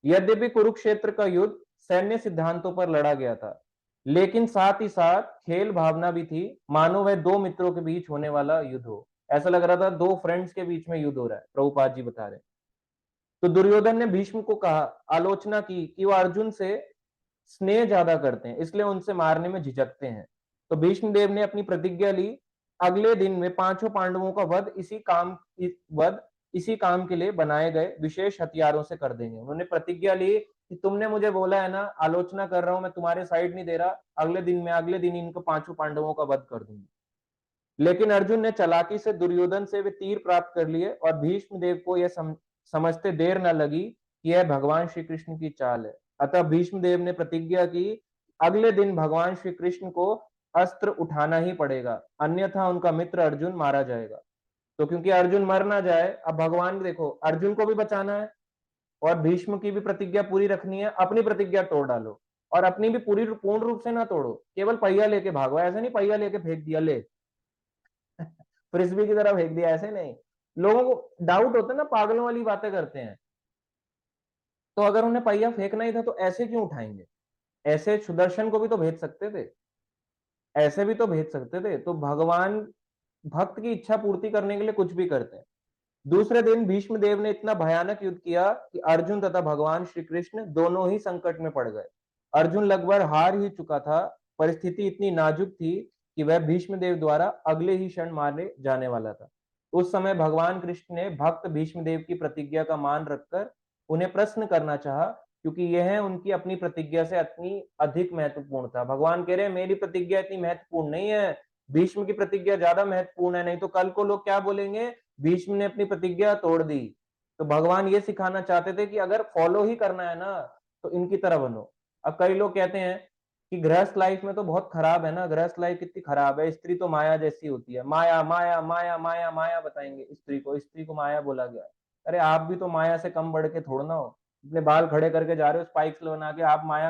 यद्यपि कुरुक्षेत्र का युद्ध सैन्य सिद्धांतों पर लड़ा गया था, लेकिन साथ ही साथ खेल भावना भी थी, मानो वह दो मित्रों के बीच होने वाला युद्ध हो। ऐसा लग रहा था दो फ्रेंड्स के बीच में युद्ध हो रहा है, प्रभुपाद जी बता रहे हैं। तो दुर्योधन ने भीष्म को कहा, आलोचना की कि वो अर्जुन से स्नेह ज्यादा करते हैं, इसलिए उनसे मारने में झिझकते हैं। तो भीष्म देव ने अपनी प्रतिज्ञा ली, अगले दिन में पांचों पांडवों का वध इसी काम के लिए बनाए गए विशेष हथियारों से कर देंगे। उन्होंने प्रतिज्ञा ली कि तुमने मुझे बोला है ना, आलोचना कर रहा हूं मैं, तुम्हारे साइड नहीं दे रहा, अगले दिन इनको पांचों पांडवों का वध कर दूंगा। लेकिन अर्जुन ने चालाकी से दुर्योधन से वे तीर प्राप्त कर लिए और भीष्म देव को यह समझते देर न लगी कि यह भगवान श्री कृष्ण की चाल है। अतः भीष्म देव ने प्रतिज्ञा की, अगले दिन भगवान श्री कृष्ण को अस्त्र उठाना ही पड़ेगा, अन्यथा उनका मित्र अर्जुन मारा जाएगा। तो क्योंकि अर्जुन मर ना जाए, अब भगवान देखो अर्जुन को भी बचाना है और भीष्म की भी प्रतिज्ञा पूरी रखनी है, अपनी प्रतिज्ञा तोड़ डालो और अपनी भी पूरी पूर्ण रूप से ना तोड़ो, केवल पहिया लेके भागो। ऐसे नहीं पहिया लेके फेंक दिया ले फ्रिस्बी की तरह फेंक दिया, ऐसे नहीं। लोगों को डाउट होता है ना, पागलों वाली बातें करते हैं। तो अगर उन्हें पहिया फेंकना ही था तो ऐसे क्यों उठाएंगे? ऐसे सुदर्शन को भी तो भेज सकते थे, ऐसे भी तो भेज सकते थे। तो भगवान भक्त की इच्छा पूर्ति करने के लिए कुछ भी करते हैं। दूसरे दिन भीष्म देव ने इतना भयानक युद्ध किया कि अर्जुन तथा भगवान श्री कृष्ण दोनों ही संकट में पड़ गए। अर्जुन लगभग हार ही चुका था, परिस्थिति इतनी नाजुक थी कि वह भीष्म देव द्वारा अगले ही क्षण मारे जाने वाला था। उस समय भगवान कृष्ण ने भक्त भीष्म देव की प्रतिज्ञा का मान रखकर उन्हें प्रश्न करना चाहा, क्योंकि यह उनकी अपनी प्रतिज्ञा से इतनी अधिक महत्वपूर्ण था। भगवान कह रहे हैं मेरी प्रतिज्ञा इतनी महत्वपूर्ण नहीं है, भीष्म की प्रतिज्ञा ज्यादा महत्वपूर्ण है, नहीं तो कल को लोग क्या बोलेंगे, भीष्म ने अपनी प्रतिज्ञा तोड़ दी। तो भगवान ये सिखाना चाहते थे कि अगर फॉलो ही करना है ना तो इनकी तरह बनो। अब कई लोग कहते हैं कि गृहस्थ लाइफ में तो बहुत खराब है ना, गृहस्थ लाइफ कितनी खराब है, स्त्री तो माया जैसी होती है। माया माया माया माया माया बताएंगे स्त्री को, स्त्री को माया बोला गया है। अरे आप भी तो माया से कम बढ़ के थोड़ा ना हो, अपने बाल खड़े करके जा रहे हो स्पाइक्स बना के, आप माया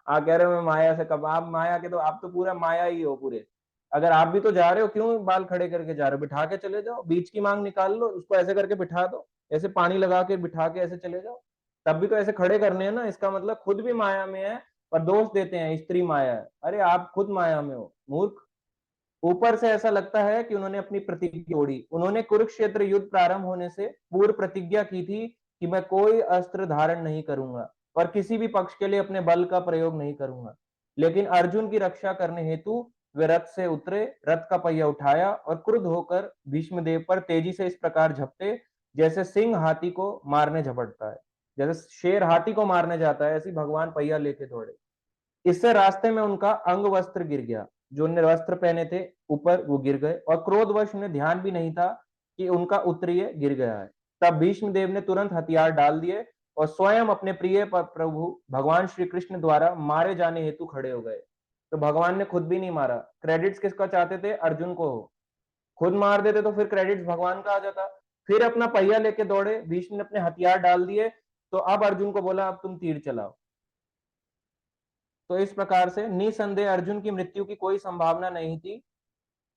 आप कह रहे हो मैं माया से कम, आप माया के तो आप तो पूरा माया ही हो पूरे। अगर आप भी तो जा रहे हो, क्यों बाल खड़े करके जा रहे हो? बिठा के चले जाओ, बीच की मांग निकाल लो, उसको ऐसे करके बिठा दो, ऐसे पानी लगा के बिठा के ऐसे चले जाओ। तब भी तो ऐसे खड़े करने हैं ना, इसका मतलब खुद भी माया में है पर दोष देते हैं स्त्री माया है। अरे आप खुद माया में हो मूर्ख। ऊपर से ऐसा लगता है कि उन्होंने अपनी प्रतिज्ञा तोड़ी। उन्होंने कुरुक्षेत्र युद्ध प्रारंभ होने से पूर्व प्रतिज्ञा की थी कि मैं कोई अस्त्र धारण नहीं करूंगा और किसी भी पक्ष के लिए अपने बल का प्रयोग नहीं करूंगा। लेकिन अर्जुन की रक्षा करने हेतु वे रथ से उतरे, रथ का पहिया उठाया और क्रुद्ध होकर भीष्मदेव पर तेजी से इस प्रकार झपटे जैसे सिंह हाथी को मारने झपटता है, जैसे शेर हाथी को मारने जाता है, ऐसी भगवान पहिया लेके दौड़े। इससे रास्ते में उनका अंग वस्त्र गिर गया, जो उन्हें वस्त्र पहने थे ऊपर वो गिर गए और क्रोधवश उन्हें ध्यान भी नहीं था कि उनका उत्तरीय गिर गया है। तब भीष्म देव ने तुरंत हथियार डाल दिए और स्वयं अपने प्रिय प्रभु भगवान श्री कृष्ण द्वारा मारे जाने हेतु खड़े हो गए। तो भगवान ने खुद भी नहीं मारा, क्रेडिट्स किसका चाहते थे? अर्जुन को हो। खुद मार देते तो फिर क्रेडिट्स भगवान का आ जाता। फिर अपना पहिया लेके दौड़े, भीष्म ने अपने हथियार डाल दिए, तो अब अर्जुन को बोला अब तुम तीर चलाओ। तो इस प्रकार से निसंदेह अर्जुन की मृत्यु की कोई संभावना नहीं थी,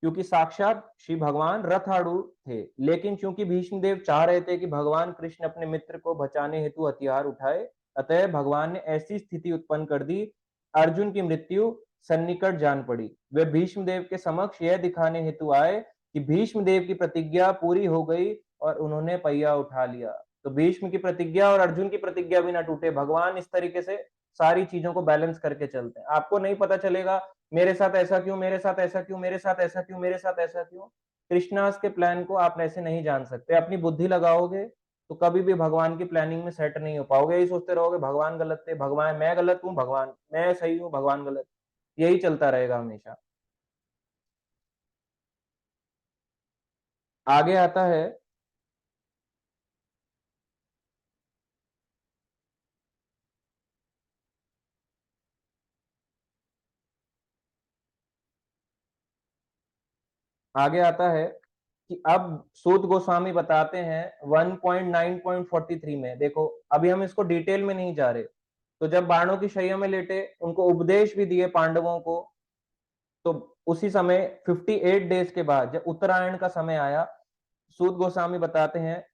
क्योंकि साक्षात श्री भगवान रथारूढ़ थे। लेकिन चूंकि भीष्मदेव चाह रहे थे कि भगवान कृष्ण अपने मित्र को बचाने हेतु हथियार उठाए, अतः भगवान ने ऐसी स्थिति उत्पन्न कर दी, अर्जुन की मृत्यु सन्निकट जान पड़ी। वे भीष्मदेव के समक्ष यह दिखाने हेतु आए कि भीष्मदेव की प्रतिज्ञा पूरी हो गई और उन्होंने पहिया उठा लिया। तो भीष्म की प्रतिज्ञा और अर्जुन की प्रतिज्ञा भी ना टूटे। भगवान इस तरीके से सारी चीजों को बैलेंस करके चलते हैं। आपको नहीं पता चलेगा मेरे साथ ऐसा क्यों, मेरे साथ ऐसा क्यों, मेरे साथ ऐसा क्यों, मेरे साथ ऐसा क्यों। कृष्णास के प्लान को आप ऐसे नहीं जान सकते। अपनी बुद्धि लगाओगे तो कभी भी भगवान की प्लानिंग में सेट नहीं हो पाओगे। यही सोचते रहोगे भगवान गलत थे, भगवान मैं गलत हूँ, भगवान मैं सही हूँ, भगवान गलत। यही चलता रहेगा हमेशा। आगे आता है आगे आता है कि अब सूत गोस्वामी बताते हैं 1.9.43 में। देखो अभी हम इसको डिटेल में नहीं जा रहे। तो जब बाणों की शैया में लेटे, उनको उपदेश भी दिए पांडवों को। तो उसी समय 58 डेज के बाद जब उत्तरायण का समय आया, सूत गोस्वामी बताते हैं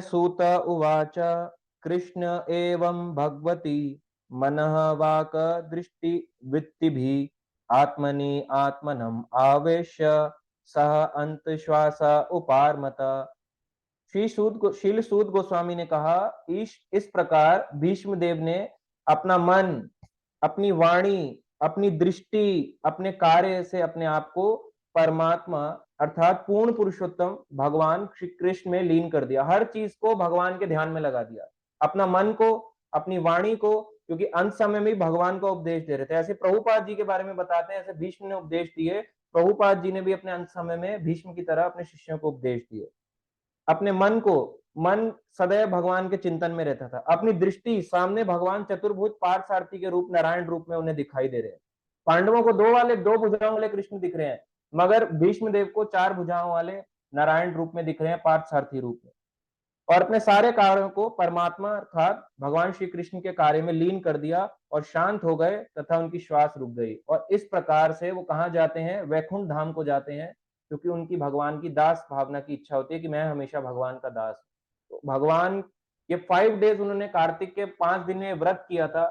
सूत उवाच कृष्ण एवं भगवती मनः वाक दृष्टि वृत्ति भी आत्मनि आत्मनम आवेश्य सह अंत श्वास उपारमत। शील सूत गोस्वामी ने कहा, इस प्रकार भीष्म देव ने अपना मन, अपनी वाणी, अपनी दृष्टि, अपने कार्य से अपने आप को परमात्मा अर्थात पूर्ण पुरुषोत्तम भगवान श्री कृष्ण में लीन कर दिया। हर चीज को भगवान के ध्यान में लगा दिया, अपना मन को, अपनी वाणी को, क्योंकि अंत समय में भगवान का उपदेश दे रहे थे। ऐसे प्रभुपाद जी के बारे में बताते हैं, ऐसे भीष्म ने उपदेश दिए, प्रभुपाद जी ने भी अपने अंत समय में भीष्म की तरह अपने शिष्यों को उपदेश दिए। अपने मन को, मन सदैव भगवान के चिंतन में रहता था। अपनी दृष्टि सामने भगवान चतुर्भुज पार्थ सारथी के रूप, नारायण रूप में उन्हें दिखाई दे रहे हैं। पांडवों को दो भुजाओं वाले कृष्ण दिख रहे हैं, मगर भीष्म देव को 4 भुजाओं वाले नारायण रूप में दिख रहे हैं, पार्थसारथी रूप में, और अपने सारे कार्यों को परमात्मा अर्थात भगवान श्री कृष्ण के कार्य में लीन कर दिया और शांत हो गए तथा उनकी श्वास रुक गई। और इस प्रकार से वो कहाँ जाते हैं? वैकुंठ धाम को जाते हैं, क्योंकि उनकी भगवान की दास भावना की इच्छा होती है कि मैं हमेशा भगवान का दास हूं। तो भगवान ये 5 डेज उन्होंने कार्तिक के 5 दिन में व्रत किया था,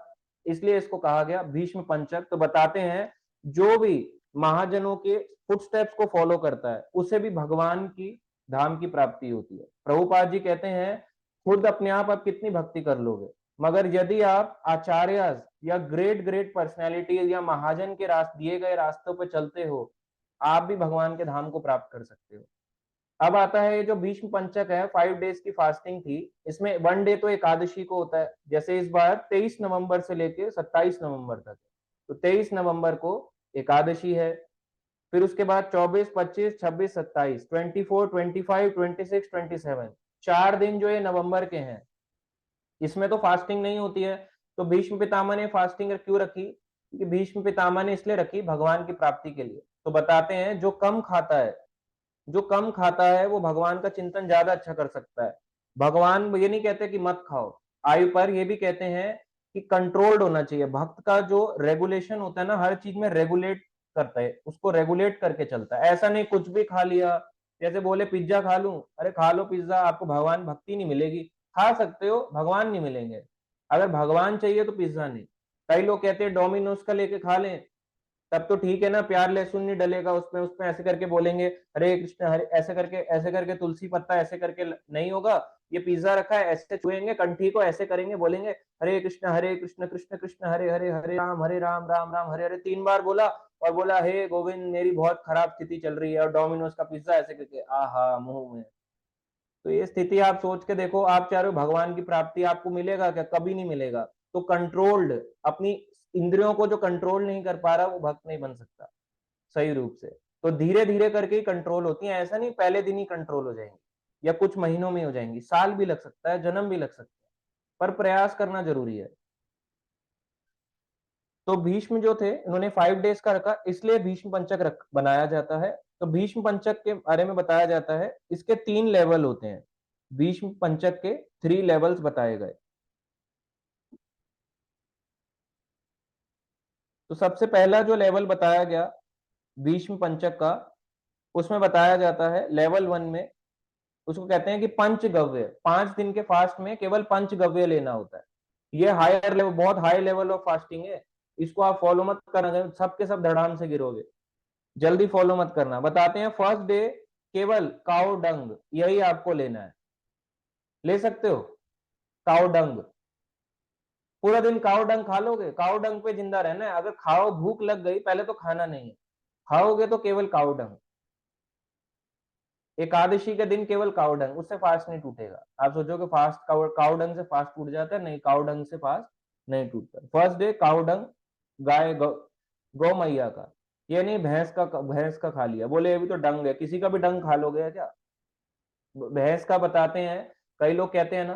इसलिए इसको कहा गया भीष्म पंचक। तो बताते हैं जो भी महाजनों के फुटस्टेप्स को फॉलो करता है उसे भी भगवान की धाम की प्राप्ति होती है। प्रभुपाद जी कहते हैं खुद अपने आप कितनी भक्ति कर लोगे, मगर यदि आप आचार्य या ग्रेट ग्रेट पर्सनैलिटी या महाजन के दिए गए रास्तों पर चलते हो, आप भी भगवान के धाम को प्राप्त कर सकते हो। अब आता है ये जो भीष्म पंचक है, 5 डेज की फास्टिंग थी, इसमें 1 डे तो एकादशी को होता है, जैसे इस बार 23 नवंबर से लेके 27 नवंबर तक। तो 23 नवंबर को एकादशी है, फिर उसके बाद 24, 25, 26, 27, 24, 25, 26, 27, 4 दिन जो ये नवंबर के हैं, इसमें तो फास्टिंग नहीं होती है। तो भीष्म पितामह ने फास्टिंग क्यों रखी? क्योंकि भीष्म पितामह ने इसलिए रखी भगवान की प्राप्ति के लिए। तो बताते हैं जो कम खाता है, जो कम खाता है वो भगवान का चिंतन ज्यादा अच्छा कर सकता है। भगवान ये नहीं कहते कि मत खाओ आयु पर, ये भी कहते हैं कि कंट्रोल्ड होना चाहिए। भक्त का जो रेगुलेशन होता है ना, हर चीज में रेगुलेट करता है, उसको रेगुलेट करके चलता है। ऐसा नहीं कुछ भी खा लिया, जैसे बोले पिज्जा खा लूं, अरे खा लो पिज्जा, आपको भगवान भक्ति नहीं मिलेगी। खा सकते हो, भगवान नहीं मिलेंगे। अगर भगवान चाहिए तो पिज्जा नहीं। कई लोग कहते हैं डोमिनोज का लेके खा लें, तब तो ठीक है ना, प्याज लहसुन नहीं डलेगा उसमें, उसमें ऐसे करके बोलेंगे हरे कृष्ण हरे, ऐसे करके तुलसी पत्ता ऐसे करके नहीं होगा। ये पिज्जा रखा है, ऐसे छुएंगे कंठी को, ऐसे करेंगे, बोलेंगे हरे कृष्ण कृष्ण कृष्ण हरे हरे, हरे राम राम राम हरे हरे 3 बार बोला, और बोला हे गोविंद मेरी बहुत खराब स्थिति चल रही है, और डोमिनोज का पिज्जा ऐसे करके आहा मुंह में। तो ये स्थिति आप सोच के देखो, आप चाह रहे हो भगवान की प्राप्ति, आपको मिलेगा क्या? कभी नहीं मिलेगा। तो कंट्रोल्ड, अपनी इंद्रियों को जो कंट्रोल नहीं कर पा रहा वो भक्त नहीं बन सकता सही रूप से। तो धीरे धीरे करके ही कंट्रोल होती है, ऐसा नहीं पहले दिन ही कंट्रोल हो जाएंगी या कुछ महीनों में हो जाएंगी, साल भी लग सकता है, जन्म भी लग सकता है, पर प्रयास करना जरूरी है। तो भीष्म जो थे इन्होंने 5 डेज का रखा, इसलिए भीष्म पंचक बनाया जाता है। तो भीष्म पंचक के बारे में बताया जाता है, इसके 3 लेवल होते हैं। भीष्म पंचक के 3 लेवल्स बताए गए। तो सबसे पहला जो लेवल बताया गया भीष्म पंचक का, उसमें बताया जाता है लेवल 1 में, उसको कहते हैं कि पंचगव्य। 5 दिन के फास्ट में केवल पंचगव्य लेना होता है। ये हायर लेवल, बहुत हाई लेवल ऑफ फास्टिंग है, इसको आप फॉलो मत करना, सबके सब धड़ाम से गिरोगे। जल्दी फॉलो मत करना। बताते हैं फर्स्ट डे केवल काउ डंग, यही आपको लेना है। ले सकते हो काउ डंग, पूरा दिन काउ डंग खा लोगे, काउ डंग पे जिंदा रहना है। अगर खाओ, भूख लग गई, पहले तो खाना नहीं है, खाओगे तो केवल काउ डंग। एकादशी के दिन केवल काउ डंग, उससे फास्ट नहीं टूटेगा। आप सोचोगे फास्ट काउ डंग से फास्ट टूट जाता है, नहीं, काउ डंग से फास्ट नहीं टूटता। फर्स्ट डे काउ डंग, गाय गौ मैया का, ये नहीं भैंस का खा लिया, बोले ये भी तो डंग है, किसी का भी डंग खा लोगे क्या? भैंस का बताते हैं, कई लोग कहते हैं ना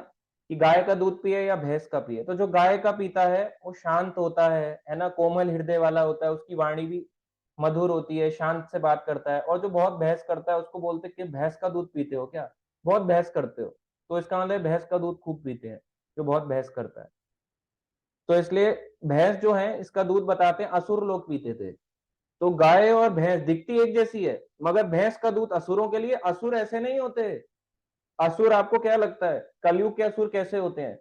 कि गाय का दूध पिए या भैंस का पिए। तो जो गाय का पीता है वो शांत होता है ना, कोमल हृदय वाला होता है, उसकी वाणी भी मधुर होती है, शांत से बात करता है। और जो बहुत बहस करता है उसको बोलते कि भैंस का दूध पीते हो क्या, बहुत बहस करते हो, तो इसका मतलब भैंस का दूध खूब पीते हैं जो बहुत बहस करता है। तो इसलिए भैंस जो है इसका दूध बताते हैं असुर लोग पीते थे। तो गाय और भैंस दिखती एक जैसी है, मगर भैंस का दूध असुरों के लिए, असुर ऐसे नहीं होते। असुर आपको क्या लगता है कलयुग के असुर कैसे होते हैं?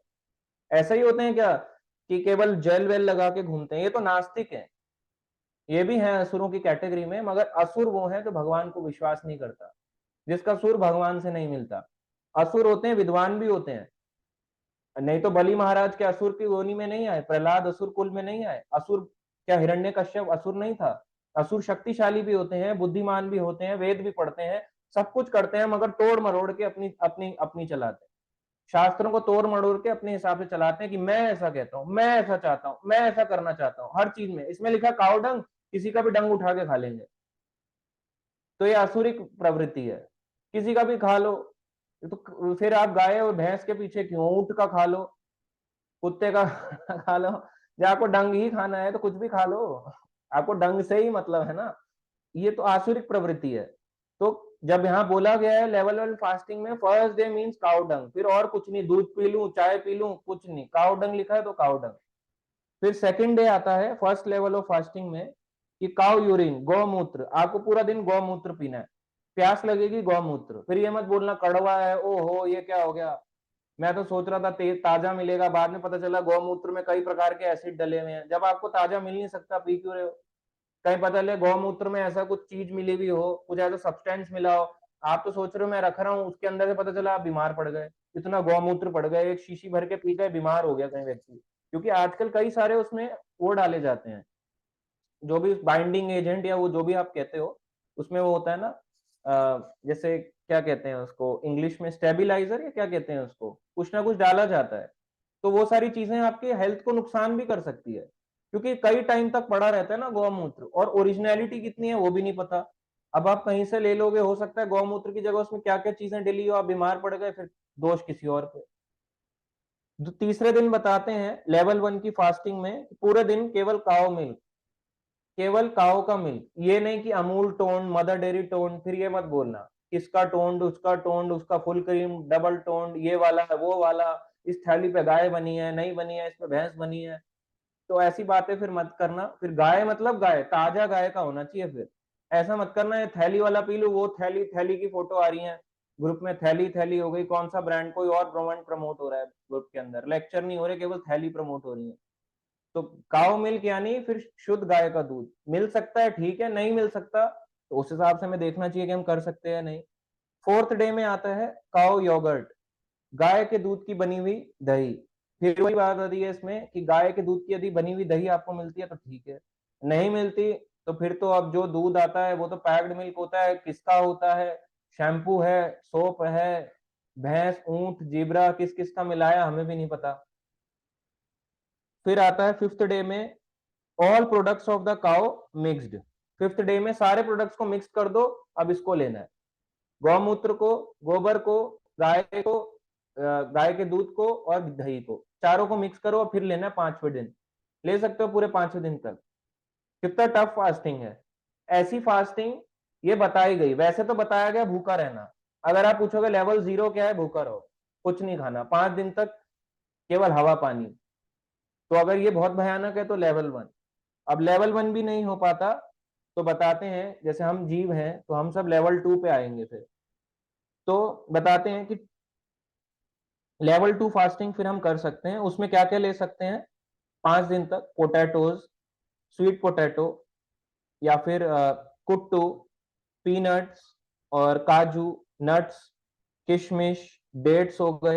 ऐसे ही होते हैं क्या कि केवल जेल वेल लगा के घूमते हैं? ये तो नास्तिक हैं, ये भी हैं असुरों की कैटेगरी में, मगर असुर वो हैं जो भगवान को विश्वास नहीं करता, जिसका सुर भगवान से नहीं मिलता। असुर होते हैं, विद्वान भी होते हैं, नहीं तो बलि महाराज के असुर की योनि में नहीं आए, प्रहलाद असुर कुल में नहीं आए। असुर क्या हिरण्यकश्यप असुर नहीं था? असुर शक्तिशाली भी होते हैं, बुद्धिमान भी होते हैं, वेद भी पढ़ते हैं, सब कुछ करते हैं, मगर तोड़ मरोड़ के अपनी अपनी अपनी चलाते हैं। शास्त्रों को तोड़ मरोड़ के अपने हिसाब से चलाते हैं कि मैं ऐसा कहता हूं, मैं ऐसा चाहता हूं, मैं ऐसा करना चाहता हूं, हर चीज में इसमें लिखा काव डंग, किसी का भी डंग उठा के खा लेंगे। तो ये आसुरिक प्रवृत्ति है, किसी का भी खा लो। तो फिर आप गाय और भैंस के पीछे क्यों? ऊंट का खा लो, कुत्ते का खा लो। जब आपको डंग ही खाना है तो कुछ भी खा लो, आपको डंग से ही मतलब है ना। ये तो आसुरिक प्रवृत्ति है। तो जब यहाँ बोला गया है लेवल 1 फास्टिंग में first day means cow dung, फिर और कुछ नहीं, दूध पी लूं, चाय पी लूं, कुछ नहीं, काउ डंग लिखा है तो काउ डंग। फिर सेकंड डे आता है फर्स्ट लेवल ऑफ फास्टिंग में कि काउ यूरिन, गौमूत्र, आपको पूरा दिन गौमूत्र पीना है, प्यास लगेगी गौमूत्र। फिर ये मत बोलना कड़वा है, ओहो ये क्या हो गया, मैं तो सोच रहा था ताजा मिलेगा, बाद में पता चला गौमूत्र में कई प्रकार के एसिड डले हुए हैं। जब आपको ताजा मिल नहीं सकता, पी क्यों रहे हो? कहीं पता चले गौमूत्र में ऐसा कुछ चीज मिली हुई हो, कुछ ऐसा सब्सटेंस मिला हो, आप तो सोच रहे हो मैं रख रहा हूँ, उसके अंदर से पता चला आप बीमार पड़ गए, इतना गौमूत्र पड़ गए, एक शीशी भर के पी गए, बीमार हो गया कहीं व्यक्ति। क्योंकि आजकल कई सारे उसमें वो डाले जाते हैं, जो भी बाइंडिंग एजेंट या वो जो भी आप कहते हो, उसमें वो होता है ना, जैसे क्या कहते हैं उसको इंग्लिश में, स्टेबिलाईजर या क्या कहते हैं उसको, कुछ ना कुछ डाला जाता है। तो वो सारी चीजें आपके हेल्थ को नुकसान भी कर सकती है, क्योंकि कई टाइम तक पड़ा रहता है ना गौमूत्र, और ओरिजिनलिटी कितनी है वो भी नहीं पता। अब आप कहीं से ले लोगे, हो सकता है गौमूत्र की जगह उसमें क्या क्या चीजें डली हो, आप बीमार पड़ गए, फिर दोष किसी और पे। जो तीसरे दिन बताते हैं लेवल 1 की फास्टिंग में, पूरे दिन केवल काओ मिल्क, केवल काओ का मिल्क, ये नहीं कि Amul tone, mother dairy tone, फिर ये मत बोलना इसका टोन्ड, उसका टोन्ड, उसका फुल क्रीम, डबल टोन्ड, ये वाला है, वो वाला, इस थैली पे गाय बनी है, नहीं बनी है, इसमें भैंस बनी है। तो ऐसी बातें फिर मत करना। फिर गाय मतलब गाय, ताजा गाय का होना चाहिए। फिर ऐसा मत करना ये थैली वाला पी लू, वो थैली थैली की फोटो आ रही है ग्रुप में, थैली थैली हो गई, कौन सा ब्रांड, कोई और ब्रांड प्रमोट हो रहा है ग्रुप के अंदर, लेक्चर नहीं हो रहे, केवल थैली प्रमोट हो रही है। तो काउ मिल्क यानी फिर शुद्ध गाय का दूध मिल सकता है, ठीक है, नहीं मिल सकता तो उस हिसाब से हमें देखना चाहिए कि हम कर सकते हैं नहीं। फोर्थ डे में आता है काउ योगर्ट, गाय के दूध की बनी हुई दही। फिर वही बात आती है इसमें कि गाय के दूध की यदि बनी हुई दही आपको मिलती है तो ठीक है, नहीं मिलती तो फिर तो अब जो दूध आता है वो तो पैक्ड मिल्क होता है, किसका होता है, शैम्पू है, सोप है, भैंस, ऊंट, जीब्रा, किस किस का मिलाया हमें भी नहीं पता। फिर आता है फिफ्थ डे में all products of the cow mixed. Fifth day में सारे प्रोडक्ट्स को मिक्स कर दो, अब इसको लेना है, गौमूत्र को, गोबर को, गाय को, गाय के दूध को और दही को, चारों को मिक्स करो और फिर लेना है 5वें दिन। ले सकते हो पूरे 5वें दिन तक। कितना टफ फास्टिंग है। ऐसी फास्टिंग ये बताई गई, वैसे तो बताया गया भूखा रहना, अगर आप पूछोगे लेवल 0 क्या है, भूखा रहो, कुछ नहीं खाना 5 दिन तक, केवल हवा पानी। तो अगर ये बहुत भयानक है तो लेवल 1। अब लेवल 1 भी नहीं हो पाता तो बताते हैं, जैसे हम जीव हैं तो हम सब लेवल 2 पे आएंगे फिर। तो बताते हैं कि लेवल 2 फास्टिंग फिर हम कर सकते हैं, उसमें क्या क्या ले सकते हैं। 5 दिन तक पोटैटोज, स्वीट पोटैटो, या फिर कुट्टू, पीनट्स और काजू, नट्स, किशमिश, डेट्स हो गए,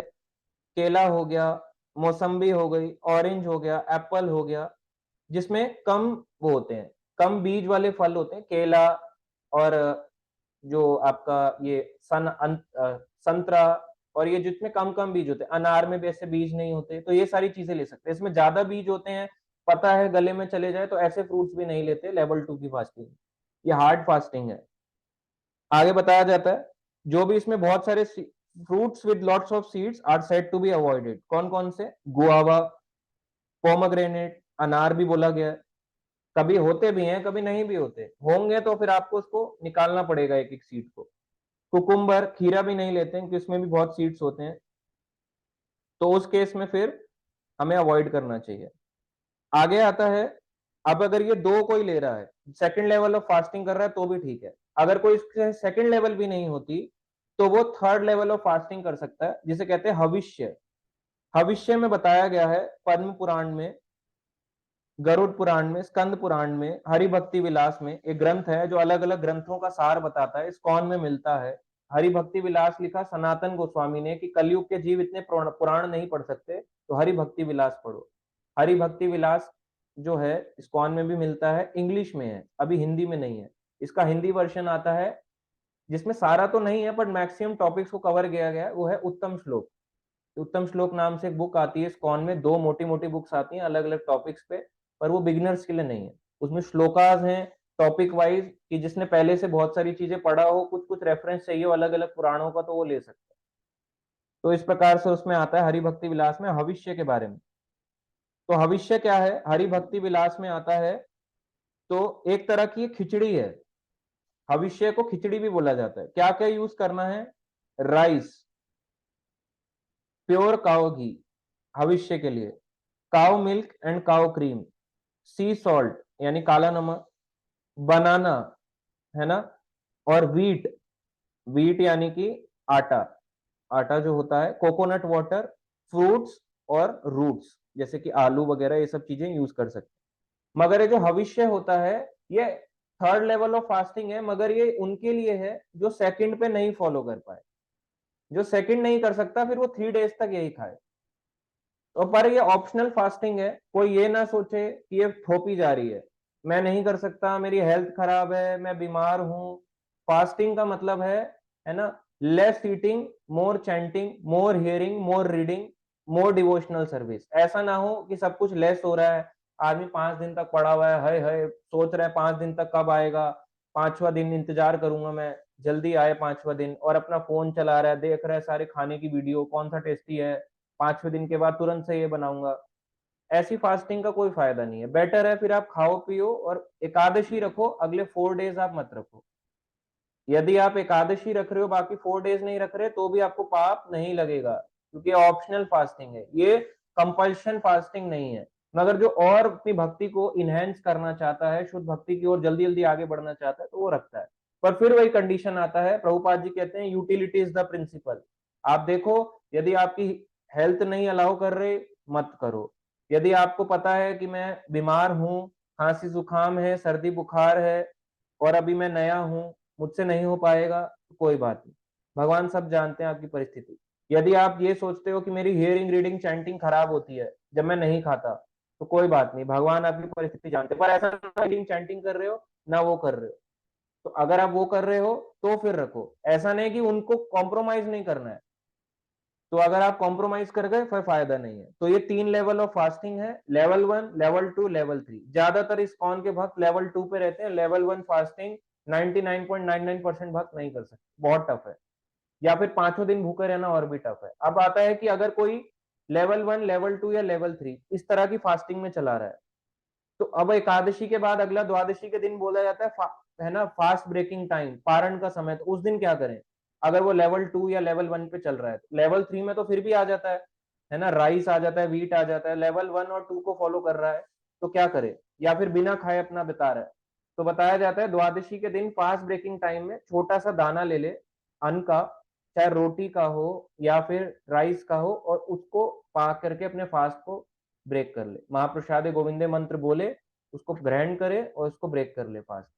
केला हो गया, मौसम्बी हो गई, ऑरेंज हो गया, एप्पल हो गया, जिसमें कम वो होते हैं, कम बीज वाले फल होते हैं, केला, और जो आपका ये संतरा, और ये जिसमें कम कम बीज होते हैं, अनार में भी ऐसे बीज नहीं होते, तो ये सारी चीजें ले सकते हैं। इसमें ज्यादा बीज होते हैं, पता है गले में चले जाए, तो ऐसे फ्रूट्स भी नहीं लेते लेवल 2 की फास्टिंग। ये हार्ड फास्टिंग है। आगे बताया जाता है जो भी इसमें बहुत सारे fruits with lots of seeds are said to be avoided. कौन कौन से? गुआवा, पोमग्रेनेट, अनार भी बोला गया है, कभी होते भी हैं कभी नहीं भी होते, होंगे तो फिर आपको उसको निकालना पड़ेगा एक एक सीड को। कुकुम्बर, खीरा भी नहीं लेते हैं क्योंकि इसमें भी बहुत सीड्स होते हैं, तो उस केस में फिर हमें अवॉइड करना चाहिए। आगे आता है, अब अगर ये दो कोई ले रहा है, सेकंड लेवल ऑफ फास्टिंग कर रहा है तो भी ठीक है, अगर कोई इसके सेकंड लेवल भी नहीं होती तो वो थर्ड लेवल ऑफ फास्टिंग कर सकता है, जिसे कहते हैं हविष्य। हविष्य में बताया गया है पद्म पुराण में, गरुड़ पुराण में, स्कंद पुराण में, हरि भक्ति विलास में, एक ग्रंथ है जो अलग अलग ग्रंथों का सार बताता है, इस्कॉन में मिलता है। हरि भक्ति विलास लिखा सनातन गोस्वामी ने कि कलयुग के जीव इतने पुराण नहीं पढ़ सकते, तो हरि भक्ति विलास पढ़ो। हरि भक्ति विलास जो है इस्कॉन में भी मिलता है, इंग्लिश में है, अभी हिंदी में नहीं है। इसका हिंदी वर्जन आता है जिसमें सारा तो नहीं है पर मैक्सिमम टॉपिक्स को कवर किया गया है, वो है उत्तम श्लोक। उत्तम श्लोक नाम से एक बुक आती है इस्कॉन में, दो मोटी मोटी बुक्स आती हैं अलग अलग टॉपिक्स पे, पर वो बिगिनर्स के लिए नहीं है। उसमें श्लोकाज हैं टॉपिक वाइज, कि जिसने पहले से बहुत सारी चीजें पढ़ा हो, कुछ कुछ रेफरेंस चाहिए हो अलग अलग पुराणों का, तो वो ले सकता है। तो इस प्रकार से उसमें आता है हरि भक्ति विलास में भविष्य के बारे में। तो भविष्य क्या है, हरि भक्ति विलास में आता है, तो एक तरह की खिचड़ी है, भविष्य को खिचड़ी भी बोला जाता है। क्या क्या यूज करना है? राइस, प्योर काओ घी भविष्य के लिए, cow milk and cow cream, sea salt यानी काला नमक, बनाना, है ना, और वीट, वीट यानी कि आटा, आटा जो होता है, कोकोनट वाटर, फ्रूट्स और रूट्स जैसे कि आलू वगैरह, ये सब चीजें यूज कर सकते हैं। मगर ये जो भविष्य होता है ये थर्ड लेवल ऑफ फास्टिंग है, मगर ये उनके लिए है जो सेकंड पे नहीं फॉलो कर पाए। जो सेकंड नहीं कर सकता फिर वो 3 डेज तक यही खाए। तो पर ये ऑप्शनल फास्टिंग है, कोई ये ना सोचे कि ये थोपी जा रही है, मैं नहीं कर सकता, मेरी हेल्थ खराब है, मैं बीमार हूं। फास्टिंग का मतलब है ना, लेस ईटिंग, मोर चैंटिंग, मोर हियरिंग, मोर रीडिंग, मोर डिवोशनल सर्विस। ऐसा ना हो कि सब कुछ लेस हो रहा है, आदमी 5 दिन तक पड़ा हुआ है, हाय सोच रहा है 5 दिन तक कब आएगा, 5वां दिन इंतजार करूंगा मैं, जल्दी आए 5वां दिन, और अपना फोन चला रहा है, देख रहा है सारे खाने की वीडियो, कौन सा टेस्टी है, 5वें दिन के बाद तुरंत से ये बनाऊंगा। ऐसी फास्टिंग का कोई फायदा नहीं है। बेटर है फिर आप खाओ पियो और एकादशी रखो, अगले 4 डेज आप मत रखो। यदि आप एकादशी रख रहे हो, बाकी 4 डेज नहीं रख रहे, तो भी आपको पाप नहीं लगेगा, क्योंकि ऑप्शनल फास्टिंग है ये, कंपल्शन फास्टिंग नहीं है। मगर जो और अपनी भक्ति को इनहेंस करना चाहता है, शुद्ध भक्ति की ओर जल्दी जल्दी आगे बढ़ना चाहता है, तो वो रखता है। पर फिर वही कंडीशन आता है, प्रभुपाद जी कहते हैं यूटिलिटी इज द प्रिंसिपल। आप देखो, यदि आपकी हेल्थ नहीं अलाउ कर रहे, मत करो। यदि आपको पता है कि मैं बीमार हूँ, खांसी जुकाम है, सर्दी बुखार है, और अभी मैं नया हूँ, मुझसे नहीं हो पाएगा, तो कोई बात नहीं, भगवान सब जानते हैं आपकी परिस्थिति। यदि आप ये सोचते हो कि मेरी हियरिंग रीडिंग चैंटिंग खराब होती है जब मैं नहीं खाता, तो कोई बात नहीं, भगवान आपकी परिस्थिति जानते हैं। पर ऐसा ना रीडिंग चैंटिंग कर रहे हो ना वो कर रहे हो, तो अगर आप वो कर रहे हो तो फिर रखो। ऐसा नहीं कि उनको कॉम्प्रोमाइज नहीं करना है, तो अगर आप कॉम्प्रोमाइज कर गए फिर फायदा नहीं है। तो ये 3 लेवल ऑफ फास्टिंग है, लेवल 1, लेवल 2, लेवल 3। ज्यादातर इस कौन के भक्त लेवल 2 पे रहते हैं। लेवल 1 फास्टिंग 99.99% भक्त नहीं कर सकते, बहुत टफ है। या फिर 5वें दिन भूखे रहना और भी टफ है। अब आता है कि अगर कोई लेवल 1, लेवल 2 या लेवल 3 इस तरह की फास्टिंग में चला रहा है, तो अब एकादशी के बाद अगला द्वादशी के दिन बोला जाता है ना, फास्ट ब्रेकिंग टाइम, पारण का समय। तो उस दिन क्या करें? अगर वो लेवल 2 या लेवल 1 पे चल रहा है, लेवल 3 में तो फिर भी आ जाता है ना, राइस आ जाता है, वीट आ जाता है, लेवल 1 और 2 को फॉलो कर रहा है, तो क्या करे? या फिर बिना खाए अपना बिता रहा है, तो बताया जाता है द्वादशी के दिन फास्ट ब्रेकिंग टाइम में छोटा सा दाना ले ले अन्न का, चाहे रोटी का हो या फिर राइस का हो, और उसको पा करके अपने फास्ट को ब्रेक कर ले, महाप्रसादे गोविंदे मंत्र बोले, उसको ग्रहण करे और उसको ब्रेक कर ले फास्ट।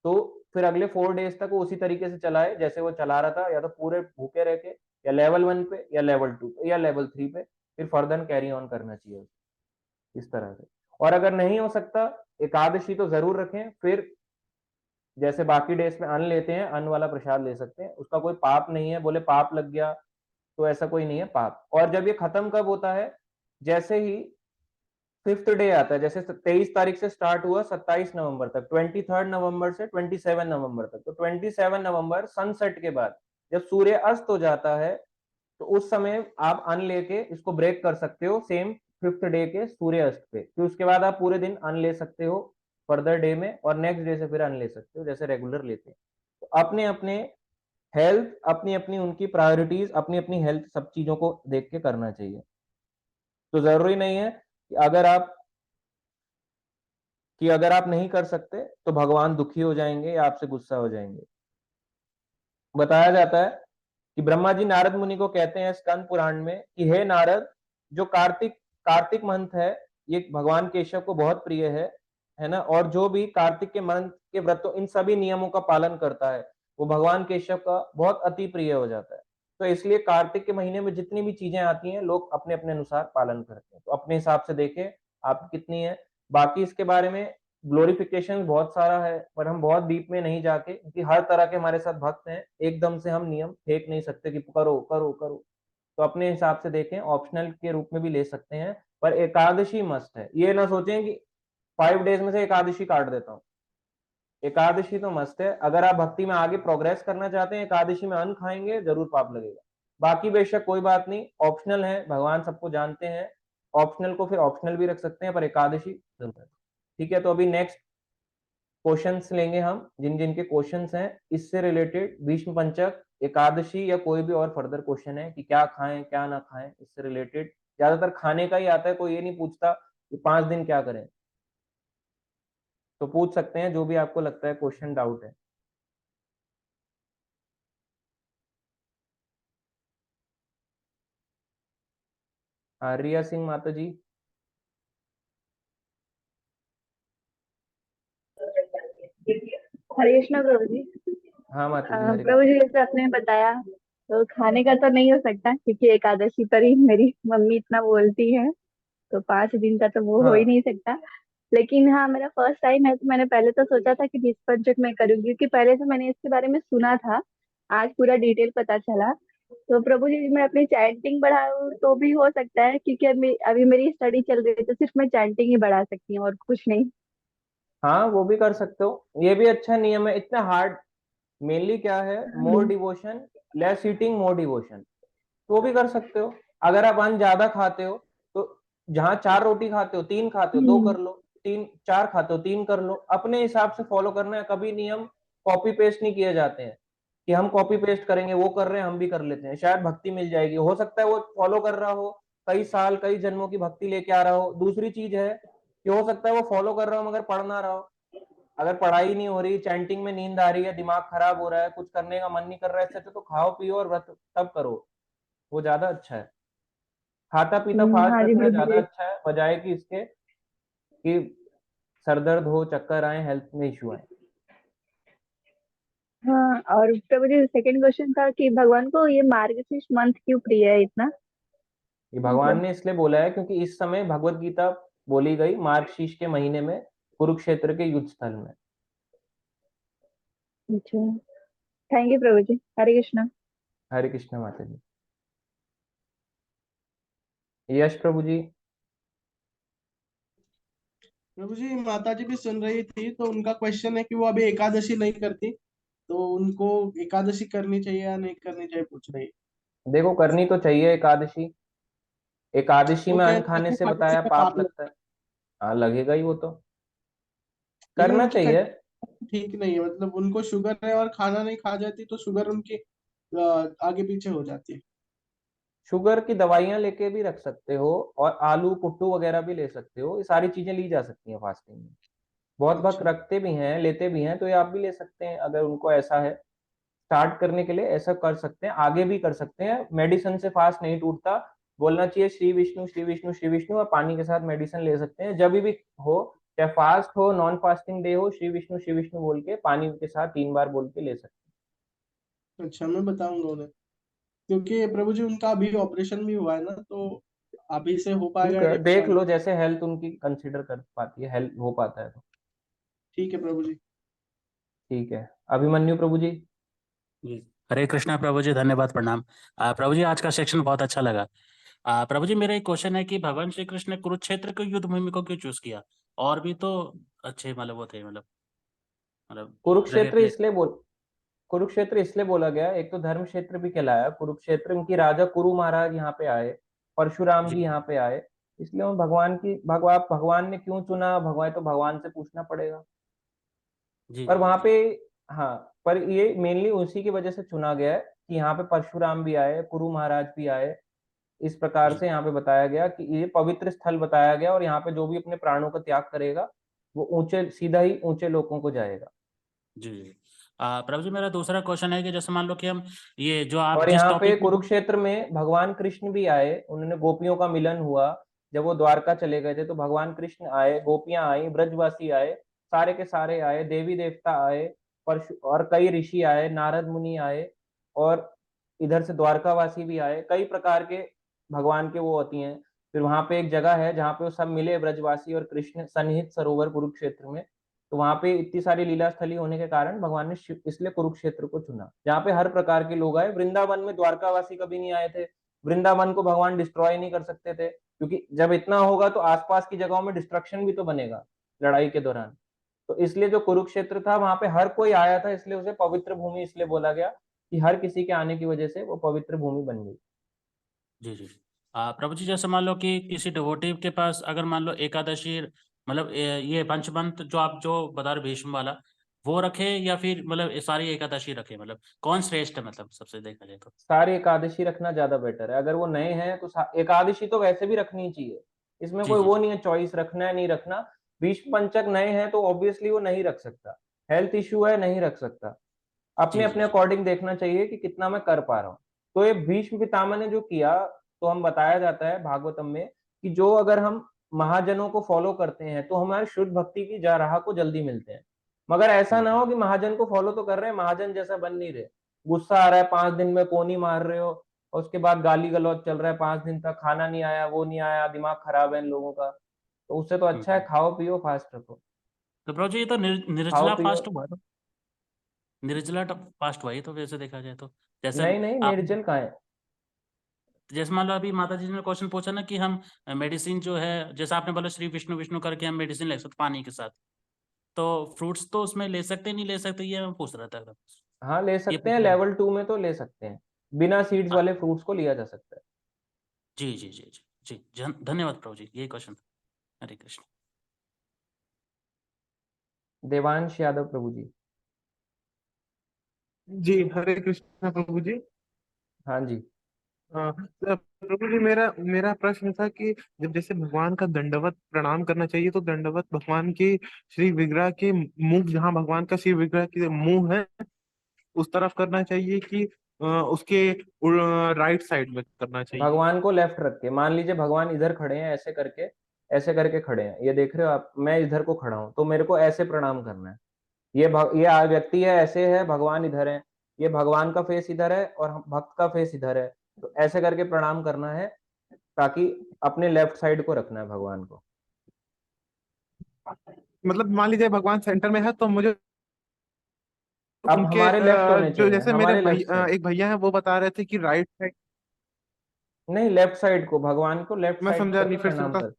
तो फिर अगले 4 डेज तक वो उसी तरीके से चलाए जैसे वो चला रहा था, या तो पूरे भूखे रह के, या लेवल 1 पे, या लेवल 2 पे, या लेवल 3 पे, फिर फर्दर कैरी ऑन करना चाहिए इस तरह से। और अगर नहीं हो सकता, एकादशी तो जरूर रखें, फिर जैसे बाकी डेज में अन्न लेते हैं, अन्न वाला प्रसाद ले सकते हैं, उसका कोई पाप नहीं है। बोले पाप लग गया, तो ऐसा कोई नहीं है पाप। और जब ये खत्म कब होता है? जैसे ही 5th डे आता है, जैसे 23 तारीख से स्टार्ट हुआ 27 नवंबर तक, 23 नवंबर से 27 नवंबर तक, तो 27 नवंबर सनसेट के बाद जब सूर्य अस्त हो जाता है, तो उस समय आप अन्न लेके इसको ब्रेक कर सकते हो, सेम 5th डे के सूर्य अस्त पे। फिर उसके बाद आप पूरे दिन अन्न ले सकते हो फर्दर डे में, और नेक्स्ट डे से फिर अन्न ले सकते हो जैसे रेगुलर लेते हैं। तो अपने अपने हेल्थ, अपनी अपनी उनकी प्रायोरिटीज, अपनी अपनी हेल्थ, सब चीजों को देख के करना चाहिए। तो जरूरी नहीं है कि अगर आप नहीं कर सकते तो भगवान दुखी हो जाएंगे या आपसे गुस्सा हो जाएंगे। बताया जाता है कि ब्रह्मा जी नारद मुनि को कहते हैं स्कंद पुराण में कि हे नारद, जो कार्तिक कार्तिक मंथ है, ये भगवान केशव को बहुत प्रिय है ना, और जो भी कार्तिक के मंथ के व्रतों, इन सभी नियमों का पालन करता है, वो भगवान केशव का बहुत अति प्रिय हो जाता है। तो इसलिए कार्तिक के महीने में जितनी भी चीजें आती हैं, लोग अपने अपने अनुसार पालन करते हैं। तो अपने हिसाब से देखें आप कितनी है। बाकी इसके बारे में ग्लोरिफिकेशन बहुत सारा है, पर हम बहुत डीप में नहीं जाके, क्योंकि हर तरह के हमारे साथ भक्त हैं, एकदम से हम नियम फेंक नहीं सकते कि करो करो करो। तो अपने हिसाब से देखें, ऑप्शनल के रूप में भी ले सकते हैं, पर एकादशी मस्ट है। ये ना सोचें कि 5 डेज में से एकादशी काट देता हूँ, एकादशी तो मस्त है। अगर आप भक्ति में आगे प्रोग्रेस करना चाहते हैं, एकादशी में अन्न खाएंगे जरूर पाप लगेगा। बाकी बेशक कोई बात नहीं, ऑप्शनल है, भगवान सबको जानते हैं, ऑप्शनल को फिर ऑप्शनल भी रख सकते हैं, पर एकादशी जरूर है। ठीक है, तो अभी नेक्स्ट क्वेश्चंस लेंगे हम, जिन जिन के क्वेश्चंस हैं इससे रिलेटेड, भीष्म पंचक, एकादशी या कोई भी और फर्दर क्वेश्चन है कि क्या खाएं क्या ना खाएं, इससे रिलेटेड ज्यादातर खाने का ही आता है, कोई ये नहीं पूछता कि 5 दिन क्या करें। तो पूछ सकते हैं जो भी आपको लगता है क्वेश्चन डाउट है। रिया सिंह माता जी। हरे कृष्णा प्रभु जी। हाँ माता जी, हरे प्रभु कृष्ण। जी जैसे आपने बताया, तो खाने का तो नहीं हो सकता क्योंकि एकादशी पर ही मेरी मम्मी इतना बोलती है, तो 5 दिन का तो वो हो ही हाँ नहीं सकता। लेकिन हाँ, मेरा फर्स्ट टाइम है, तो मैंने पहले तो सोचा था कि जिस सब्जेक्ट मैं करूंगी, क्योंकि पहले से मैंने इसके बारे में सुना था, आज पूरा डिटेल पता चला। तो प्रभु जी, मैं अपनी चैंटिंग बढ़ाऊं तो भी हो सकता है, क्योंकि अभी अभी मेरी स्टडी चल रही है, तो सिर्फ मैं चैंटिंग ही बढ़ा सकती हूँ और कुछ नहीं। हाँ, वो भी कर सकते हो, ये भी अच्छा नियम है, इतना हार्ड। मेनली क्या है, more devotion, less eating more devotion, तो वो भी कर सकते हो। अगर आप अन्न ज्यादा खाते हो तो जहां 4 रोटी खाते हो 3 खाते हो 2 हम्म। कर लो, 4 खाते हो 3 कर लो, अपने हिसाब से फॉलो करना है। कभी नियम कॉपी पेस्ट नहीं किए जाते हैं कि हम कॉपी पेस्ट करेंगे, वो कर रहे हैं हम भी कर लेते हैं, शायद भक्ति मिल जाएगी, हो सकता है वो फॉलो कर रहा हो, कई साल कई जन्मों की भक्ति लेके आ रहा हो। दूसरी चीज है कि हो सकता है वो फॉलो कर रहा हो मगर पढ़ ना रहा हो। अगर पढ़ाई नहीं हो रही, चैंटिंग में नींद आ रही है, दिमाग खराब हो रहा है, कुछ करने का मन नहीं कर रहा है, इससे अच्छा तो खाओ पियो और व्रत तब करो, वो ज्यादा अच्छा है। खाता पीता फास्ट हाँ जी रखना प्रभु ज्यादा जी। अच्छा है, बजाय कि इसके कि सर दर्द हो, चक्कर आए, हेल्थ में इश्यू आए। हाँ, और प्रभु जी सेकंड क्वेश्चन था कि भगवान को ये मार्गशीर्ष मंथ क्यों प्रिय है इतना, ये भगवान मतलब। ने इसलिए बोला है क्योंकि इस समय भगवत गीता बोली गई मार्गशीर्ष के महीने में, कुरुक्षेत्र के युद्ध स्थल में। अच्छा, थैंक यू प्रभु जी। हरे कृष्णा। हरे कृष्ण माता जी। यश प्रभु जी। प्रभु जी, माता जी भी सुन रही थी, तो उनका क्वेश्चन है कि वो अभी एकादशी नहीं करती, तो उनको एकादशी करनी चाहिए या नहीं करनी चाहिए, पूछ रही है। देखो, करनी तो चाहिए एकादशी, एकादशी वो में कह अन्न रहे हैं खाने कि से खाने बताया से पाप पाप लगता लगता है। हाँ, लगेगा ही वो तो, है, लेकिन करना उनकी चाहिए। कंडीशन ठीक नहीं है, मतलब उनको शुगर है और खाना नहीं खा जाती तो शुगर उनकी आगे पीछे हो जाती है। शुगर की दवाइयां लेके भी रख सकते हो, और आलू कुट्टू वगैरह भी ले सकते हो, ये सारी चीजें ली जा सकती हैं फास्टिंग में। बहुत भक्त अच्छा। रखते भी हैं, लेते भी हैं, तो ये आप भी ले सकते हैं अगर उनको ऐसा है। स्टार्ट करने के लिए ऐसा कर सकते हैं, आगे भी कर सकते हैं, मेडिसिन से फास्ट नहीं टूटता। बोलना चाहिए श्री विष्णु श्री विष्णु श्री विष्णु, और पानी के साथ मेडिसिन ले सकते हैं जब भी हो, चाहे फास्ट हो नॉन फास्टिंग डे हो, श्री विष्णु बोल के पानी के साथ 3 बार बोल के ले सकते अच्छा, मैं बताऊंगा उन्हें, क्योंकि प्रभु जी उनका अभी ऑपरेशन भी हुआ है ना, तो अभी से हो हैं। पाएगा ठीक या है, नहीं पता देख नहीं। लो जैसे हेल्थ उनकी कंसिडर कर पाती है, हेल्थ हो पाता है तो। ठीक है प्रभु जी। ठीक है, अभिमन्यु प्रभु जी। जी। हरे कृष्णा प्रभु जी, धन्यवाद, प्रणाम। प्रभु जी, आज का सेक्शन बहुत अच्छा लगा। प्रभु जी, मेरा एक क्वेश्चन है कि भगवान श्री कृष्ण ने कुरुक्षेत्र की युद्ध भूमि को क्यों चूज किया? और भी तो अच्छे मतलब वो थे, मतलब जगह कुरुक्षेत्र प्लेस। इसलिए बोल कुरुक्षेत्र इसलिए बोला गया, एक तो धर्म क्षेत्र भी कहलाया कुरुक्षेत्र, इनकी राजा कुरु महाराज यहाँ पे आए, परशुराम जी जी यहाँ पे आए, इसलिए वो भगवान की भगवान ने क्यों चुना, भगवान तो भगवान से पूछना पड़ेगा। जी पर जी जी वहां पे, जी हाँ, पर ये मेनली उसी की वजह से चुना गया है कि यहाँ पे परशुराम भी आए, कुरु महाराज भी आए, इस प्रकार जी से यहाँ पे बताया गया कि ये पवित्र स्थल बताया गया, और यहाँ पे जो भी अपने प्राणों का त्याग करेगा वो ऊंचे सीधा ही ऊंचे लोकों को जाएगा। जी जी। प्रभु जी, मेरा दूसरा क्वेश्चन है कि जैसे मान लो कि हम ये जो आप और जिस यहाँ पे टॉपिक में। कुरुक्षेत्र में भगवान कृष्ण भी आए, उन्होंने गोपियों का मिलन हुआ, जब वो द्वारका चले गए थे तो भगवान कृष्ण आए, गोपियां आई, ब्रजवासी आए, सारे के सारे आए, देवी देवता आए, परशु और कई ऋषि आए, नारद मुनि आए, और इधर से द्वारकावासी भी आए, कई प्रकार के भगवान के वो होती हैं। फिर वहां पे एक जगह है जहाँ पे वो सब मिले, ब्रजवासी और कृष्ण, सन्निहित सरोवर कुरुक्षेत्र में। तो वहां पे इतनी सारी लीला स्थली होने के कारण भगवान ने इसलिए कुरुक्षेत्र को चुना, जहाँ पे हर प्रकार के लोग आए। वृंदावन में द्वारकावासी कभी नहीं आए थे, वृंदावन को भगवान डिस्ट्रॉय नहीं कर सकते थे, क्योंकि जब इतना होगा तो आसपास की जगहों में डिस्ट्रक्शन भी तो बनेगा लड़ाई के दौरान। तो इसलिए जो कुरुक्षेत्र था वहां पे हर कोई आया था, इसलिए उसे पवित्र भूमि इसलिए बोला गया कि हर किसी के आने की वजह से वो पवित्र भूमि बन गई। जी जी। प्रभु जी, जैसे मान लो कि किसी डिवोटी के पास अगर मान लो एकादशी मतलब ये पंचमंत्र जो आप जो बता रहे भीष्म वाला, वो रखे या फिर मतलब ये सारी एकादशी रखे, मतलब कौन श्रेष्ठ है, मतलब सबसे देखा जाए तो? सारी एकादशी रखना ज्यादा बेटर है। अगर वो नए हैं तो एकादशी तो वैसे भी रखनी ही चाहिए, इसमें जी कोई जी वो जी। नहीं है चॉइस रखना है नहीं रखना। भीष्म पंचक नए हैं तो ऑब्वियसली वो नहीं रख सकता, हेल्थ इश्यू है नहीं रख सकता। अपने जी जी अपने जी। अकॉर्डिंग देखना चाहिए कि कितना मैं कर पा रहा हूँ। तो ये भीष्म पितामह ने जो किया, तो हम बताया जाता है भागवतम में कि जो अगर हम महाजनों को फॉलो करते हैं तो हमारे शुद्ध भक्ति की जा राह को जल्दी मिलते हैं। मगर ऐसा ना हो कि महाजन को फॉलो तो कर रहे हैं, महाजन जैसा बन नहीं रहे, गुस्सा आ रहा है 5 दिन में पोनी मार रहे हो, और उसके बाद गाली गलौज चल रहा है 5 दिन तक, खाना नहीं आया वो नहीं आया, दिमाग खराब है इन लोगों का। तो उससे तो अच्छा है हम्म। खाओ पियो फास्ट रखो। तो प्रभु जी ये तो खाओ निर्जला पियो। फास्ट हुआ, तो निर्जला फास्ट हुआ ये तो, वैसे देखा जाए तो। जैसे नहीं नहीं, आप, निर्जल का है। जैसे मान लो अभी माता जी ने क्वेश्चन पूछा ना कि हम मेडिसिन जो है, जैसे आपने बोला श्री विष्णु विष्णु करके हम मेडिसिन ले सकते पानी के साथ, तो फ्रूट्स तो उसमें ले सकते नहीं ले सकते, ये मैं पूछ रहा था एकदम। हाँ ले ये सकते हैं, पूछना। लेवल 2 में तो ले सकते हैं, बिना सीड्स हाँ, वाले फ्रूट्स को लिया जा सकता है। जी जी जी जी जी, धन्यवाद प्रभु जी, यही क्वेश्चन था। हरे कृष्ण। देवांश यादव प्रभु जी। जी हरे कृष्णा प्रभु जी। हाँ जी। तो प्रभु जी, मेरा मेरा प्रश्न था कि जब जैसे भगवान का दंडवत प्रणाम करना चाहिए, तो दंडवत भगवान के श्री विग्रह के मुख, जहाँ भगवान का श्री विग्रह के मुंह है उस तरफ करना चाहिए, कि उसके राइट साइड में करना चाहिए? भगवान को लेफ्ट रख के, मान लीजिए भगवान इधर खड़े हैं ऐसे करके, ऐसे करके खड़े हैं, ये देख रहे हो आप, मैं इधर को खड़ा हूं तो मेरे को ऐसे प्रणाम करना है। ये व्यक्ति है ऐसे है, भगवान इधर है, ये भगवान का फेस इधर है और भक्त का फेस इधर है, तो ऐसे करके प्रणाम करना है, ताकि अपने लेफ्ट साइड को रखना है भगवान को। मतलब मान लीजिए भगवान सेंटर में है, तो मुझे अब उनके हमारे लेफ्ट होने जो चाहिए, जैसे मेरे हमारे लेफ्ट साइड। एक भैया है, वो बता रहे थे कि राइट साइड। नहीं, लेफ्ट साइड को, भगवान को लेफ्ट मैं साइड समझा को नहीं, फिर से प्रणाम बता। कर।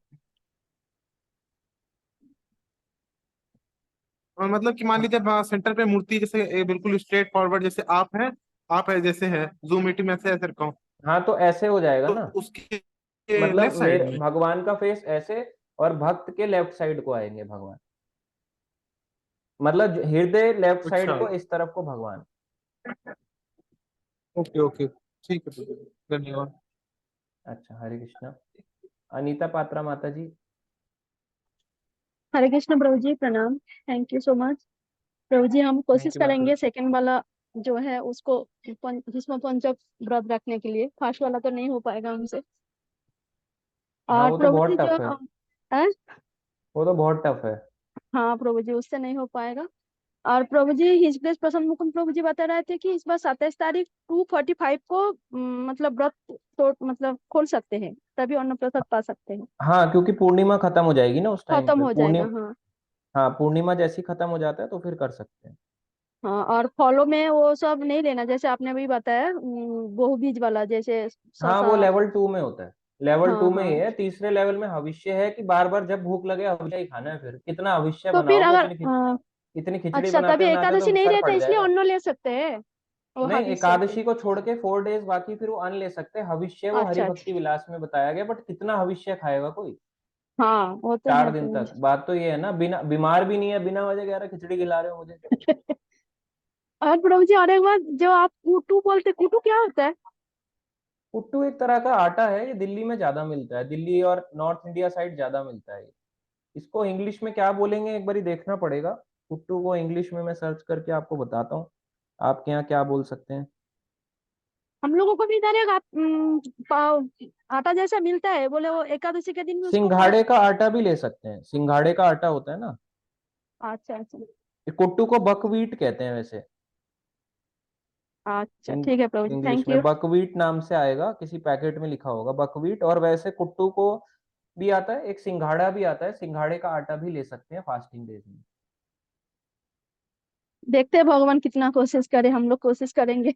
और मतलब कि मान लीजिए सेंटर पे मूर्ति जैसे बिल्कुल स्ट्रेट फॉरवर्ड, जैसे आप है जैसे है जूम मीटिंग में, ऐसे ऐसे रखा हूँ, हाँ तो ऐसे हो जाएगा तो ना, उसके मतलब लेफ्ट साइड मेरे में। भगवान का फेस ऐसे और भक्त के लेफ्ट साइड को आएंगे भगवान, मतलब हृदय लेफ्ट अच्छा। साइड को, इस तरफ को भगवान। ओके ओके, ठीक है, धन्यवाद। अच्छा, हरे कृष्णा। अनीता पात्रा माता जी। हरे कृष्ण प्रभु जी, प्रणाम। Thank you so much. Prabhu ji, हम थैंक कोशिश यू माता करेंगे जी। सेकंड वाला जो है उसको जिसमें पंचक व्रत रखने के लिए। फर्स्ट वाला तो नहीं हो पाएगा हमसे। हाँ और वो तो प्रभु जी बहुत जो टफ है, अ, वो तो बहुत टफ है। हाँ प्रभु जी, उससे नहीं हो पाएगा। और प्रभु जी, हिज ग्रेस प्रसन्न मुकुंद प्रभु जी बता रहे थे कि इस बार 27 तारीख 2:45 को मतलब व्रत तो मतलब खोल सकते हैं, तभी अन्न प्रसाद पा सकते हैं। हाँ क्योंकि पूर्णिमा खत्म हो जाएगी ना उस टाइम खत्म पे, हो जाएगा, पूर्णिमा। हाँ। हाँ पूर्णिमा जैसी खत्म हो जाता है तो फिर कर सकते हैं। हाँ, और फॉलो में वो सब नहीं लेना, जैसे आपने अभी बताया बहु बीज वाला, जैसे हाँ वो शसा। लेवल 2 में होता है, लेवल हाँ 2 में हाँ। ये है। तीसरे लेवल में हविष्य है कि बार बार जब भूख लगे हविष्य ही खाना है, फिर कितना हविष्य तो फिर बनाओगे, अगर इतनी खिचड़ी अच्छा, बनाते तभी बनाते तो एकादशी नहीं सर रहता फट इसलिए जाएगा। अन्न ले सकते हैं वो नहीं, हविष्य से। एकादशी को छोड़ के 4 डेज बाकी फिर वो अन्न ले सकते हैं, भविष्य वो हरि अच्छा भक्ति अच्छा। विलास में बताया गया, बट कितना भविष्य खाएगा कोई हाँ वो तो है 4 दिन प्रभु तक। बात तो ये है ना, बिना बीमार भी नहीं है, बिना वजह कह रहा खिचड़ी खिला रहे हो मुझे। जी। और प्रभु जी, और एक बात, जो आप कुटू बोलते, कुटू क्या होता है? पुट्टू एक तरह का आटा है, ये दिल्ली में ज्यादा मिलता है, दिल्ली और नॉर्थ इंडिया साइड ज्यादा मिलता है। इसको इंग्लिश में क्या बोलेंगे एक बार देखना पड़ेगा, पुट्टू को इंग्लिश में मैं सर्च करके आपको बताता हूँ, आपके यहाँ क्या बोल सकते हैं। हम लोगों को भी इधर एक पाव आटा जैसा मिलता है, बोले वो एकादशी के दिन में उसको सिंघाड़े का आटा भी ले सकते हैं, सिंघाड़े का आटा होता है ना। अच्छा अच्छा। ये कुट्टू को बकवीट कहते हैं वैसे, अच्छा ठीक है प्रभु जी, इंग्लिश थैंक में यू। बकवीट नाम से आएगा, किसी पैकेट में लिखा होगा बकवीट। और वैसे कुट्टू को भी आता है, एक सिंघाड़ा भी आता है, सिंघाड़े का आटा भी ले सकते हैं फास्टिंग डेज में। देखते हैं भगवान कितना कोशिश करे, हम लोग कोशिश करेंगे